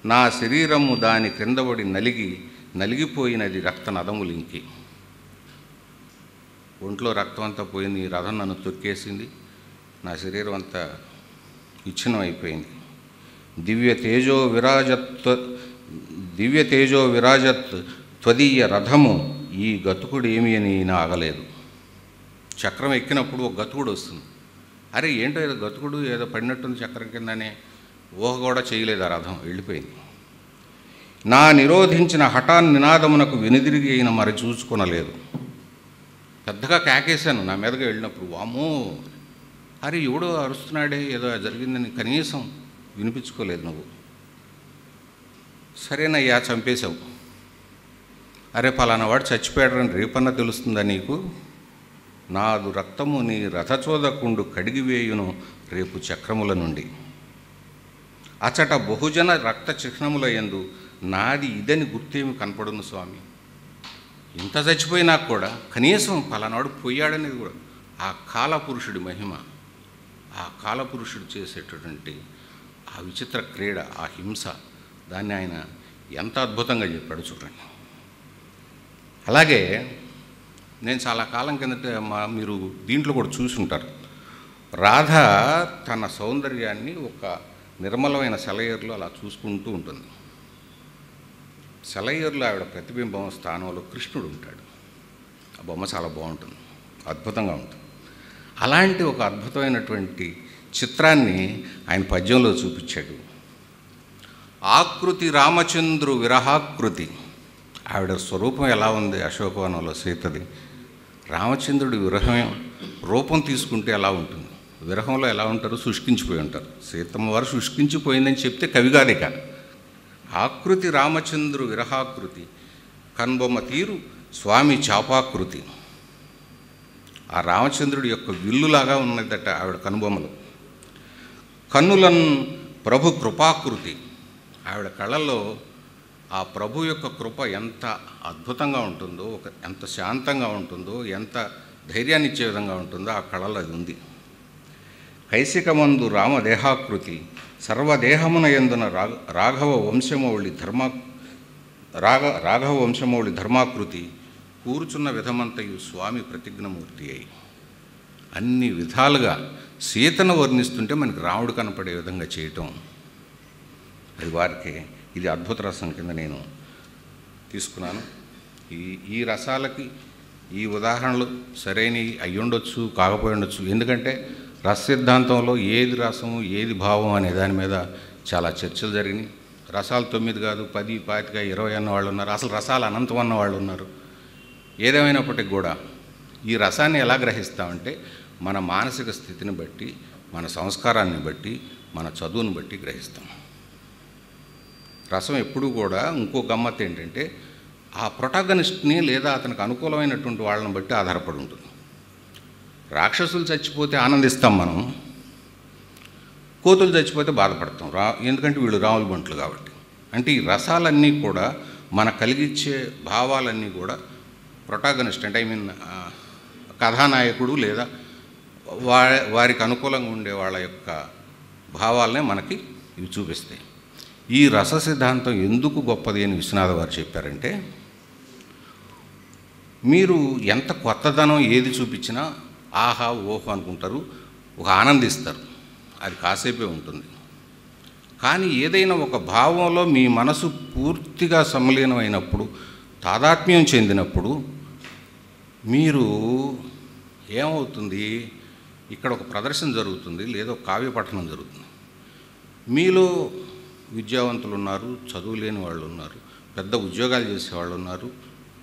నా శరీరము దాని క్రిందపడి నలిగిపోయినది రక్త నదములింకి. ఒంట్లో రక్తం అంతా పోయింది. ఈ రథం నన్ను తొక్కేసింది. నా శరీరం అంతా విచ్ఛిన్నం అయిపోయింది. దివ్య తేజో విరాజత్ త్వదీయ రథము ఈ గతుకుడు ఏమి అని ఆగలేదు. చక్రం ఎక్కినప్పుడు ఒక గతుకుడు వస్తుంది. అరే ఏంటో ఏదో గతుకుడు ఏదో పడినట్టుంది చక్రం కిందనే ఊహ కూడా చేయలేదు. ఆ రథం వెళ్ళిపోయింది. నా నిరోధించిన హఠాన్ నినాదమునకు వెనుదిరిగి అయిన మరి చూసుకొనలేదు. పెద్దగా కేకేశాను నా మీదగా వెళ్ళినప్పుడు. వామో, అరే ఎవడో అరుస్తున్నాడే, ఏదో జరిగిందని కనీసం వినిపించుకోలేదు నువ్వు. సరేనయ్యా, చంపేశావు. అరే పలానా వాడు చచ్చిపోయాడని రేపన్నా తెలుస్తుందా నీకు? నాదు రక్తము నీ రథచోదకుండు కడిగివేయును రేపు చక్రముల నుండి. అచట బహుజన రక్త చిహ్నముల యందు నాది ఇదని గుర్తేమి కనపడును స్వామి. ఇంత చచ్చిపోయినా కూడా కనీసం పలానాడు పోయాడనేది కూడా ఆ కాలపురుషుడి మహిమ, ఆ కాలపురుషుడు చేసేటటువంటి ఆ విచిత్ర క్రీడ, ఆ హింస, దాన్ని ఆయన ఎంత అద్భుతంగా చెప్పాడు చూడండి. అలాగే నేను చాలా కాలం కిందట మీరు దీంట్లో కూడా చూసి ఉంటారు. రాధ తన సౌందర్యాన్ని ఒక నిర్మలమైన సెలయేరులో అలా చూసుకుంటూ ఉంటుంది. సెలయేరులో ఆవిడ ప్రతిబింబం స్థానంలో కృష్ణుడు ఉంటాడు. ఆ బొమ్మ చాలా బాగుంటుంది, అద్భుతంగా ఉంటుంది. అలాంటి ఒక అద్భుతమైనటువంటి చిత్రాన్ని ఆయన పద్యంలో చూపించాడు. ఆకృతి రామచంద్రు విరహాకృతి. ఆవిడ స్వరూపం ఎలా ఉంది అశోకవనంలో సీతది, రామచంద్రుడి విరహం రూపం తీసుకుంటే ఎలా ఉంటుంది, విరహంలో ఎలా ఉంటారు, శుష్కించిపోయి ఉంటారు. సీతమ్మ వారు శుష్కించిపోయిందని చెప్తే కవిగాదిక. ఆకృతి రామచంద్రు విరహాకృతి, కన్బొమ్మ తీరు స్వామి చాపాకృతి. ఆ రామచంద్రుడి యొక్క విల్లులాగా ఉన్నదట ఆవిడ కనుబొమ్మలు. కన్నులన్ ప్రభు కృపాకృతి. ఆవిడ కళ్ళల్లో ఆ ప్రభు యొక్క కృప ఎంత అద్భుతంగా ఉంటుందో, ఎంత శాంతంగా ఉంటుందో, ఎంత ధైర్యాన్ని ఇచ్చే విధంగా ఉంటుందో ఆ కళలో అది ఉంది. కైసికమందు రామదేహాకృతి, సర్వదేహమున యందున రాఘవ వంశమౌళి ధర్మాకృతి, కూర్చున్న విధమంతయు స్వామి ప్రతిజ్ఞమూర్తి అయి. అన్ని విధాలుగా సీతను వర్ణిస్తుంటే మనకి రాముడు కనపడే విధంగా చేయటం, అది వారికి ఇది అద్భుత రసం కింద నేను తీసుకున్నాను. ఈ రసాలకి ఈ ఉదాహరణలు సరైనవి అయ్యుండొచ్చు, కాకపోయి ఉండొచ్చు. ఎందుకంటే రస సిద్ధాంతంలో ఏది రసము ఏది భావం అనే దాని మీద చాలా చర్చలు జరిగినాయి. రసాలు 9 కాదు 10, 25, 20 అన్న వాళ్ళు ఉన్నారు. అసలు రసాలు అనంతం అన్న వాళ్ళు ఉన్నారు. ఏదేమైనప్పటికీ కూడా ఈ రసాన్ని ఎలా గ్రహిస్తామంటే మన మానసిక స్థితిని బట్టి, మన సంస్కారాన్ని బట్టి, మన చదువుని బట్టి గ్రహిస్తాం. రసం ఎప్పుడూ కూడా ఇంకో గమ్మత్ ఏంటంటే ఆ ప్రొటాగనిస్ట్ని లేదా అతనికి అనుకూలమైనటువంటి వాళ్ళని బట్టి ఆధారపడి ఉంటుంది. రాక్షసులు చచ్చిపోతే ఆనందిస్తాం మనం, కోతులు చచ్చిపోతే బాధపడతాం. ఎందుకంటే వీళ్ళు రాముల బంట్లు కాబట్టి. అంటే ఈ రసాలన్నీ కూడా మన కలిగించే భావాలన్నీ కూడా ప్రొటాగనిస్ట్ అంటే కథానాయకుడు లేదా వారికి అనుకూలంగా ఉండే వాళ్ళ యొక్క భావాలనే మనకి ఇవి చూపిస్తాయి. ఈ రస సిద్ధాంతం ఎందుకు గొప్పది అని విశ్వనాథ వారు చెప్పారంటే, మీరు ఎంత కొత్తదనం ఏది చూపించినా ఆహా ఓహో అనుకుంటారు, ఒక ఆనందిస్తారు. అది కాసేపే ఉంటుంది. కానీ ఏదైనా ఒక భావంలో మీ మనసు పూర్తిగా సంలీనమైనప్పుడు, తాదాత్మ్యం చెందినప్పుడు మీరు ఏమవుతుంది, ఇక్కడ ఒక ప్రదర్శన జరుగుతుంది లేదా ఒక కావ్య పఠనం జరుగుతుంది. మీలో విద్యావంతులు ఉన్నారు, చదువు లేని వాళ్ళు ఉన్నారు, పెద్ద ఉద్యోగాలు చేసేవాళ్ళు ఉన్నారు,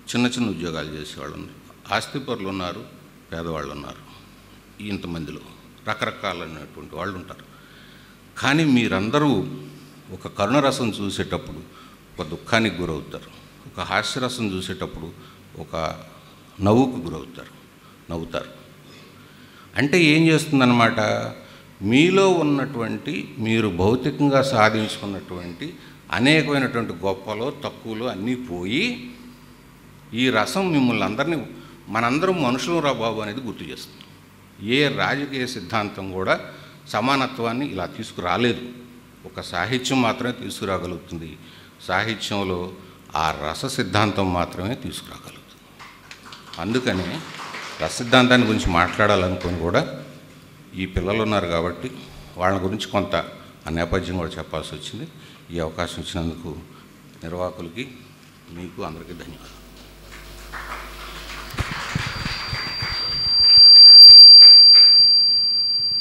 చిన్న చిన్న ఉద్యోగాలు చేసేవాళ్ళు ఉన్నారు, ఆస్తిపరులు ఉన్నారు, పేదవాళ్ళు ఉన్నారు. ఇంతమందిలో రకరకాలైనటువంటి వాళ్ళు ఉంటారు. కానీ మీరందరూ ఒక కరుణరసం చూసేటప్పుడు ఒక దుఃఖానికి గురవుతారు, ఒక హాస్యరసం చూసేటప్పుడు ఒక నవ్వుకు నవ్వుతారు. అంటే ఏం చేస్తుందన్నమాట, మీలో ఉన్నటువంటి మీరు భౌతికంగా సాధించుకున్నటువంటి అనేకమైనటువంటి గొప్పలో తక్కువలో అన్నీ పోయి ఈ రసం మిమ్మల్ని అందరినీ మనందరం మనుషులు రా బాబు అనేది గుర్తు చేస్తుంది. ఏ రాజకీయ సిద్ధాంతం కూడా సమానత్వాన్ని ఇలా తీసుకురాలేదు. ఒక సాహిత్యం మాత్రమే తీసుకురాగలుగుతుంది. సాహిత్యంలో ఆ రస సిద్ధాంతం మాత్రమే తీసుకురాగలుగుతుంది. అందుకని రస సిద్ధాంతాన్ని గురించి మాట్లాడాలనుకొని కూడా ఈ పిల్లలు ఉన్నారు కాబట్టి వాళ్ళ గురించి కొంత ఆ నేపథ్యం కూడా చెప్పాల్సి వచ్చింది. ఈ అవకాశం ఇచ్చినందుకు నిర్వాహకులకి మీకు అందరికీ ధన్యవాదాలు.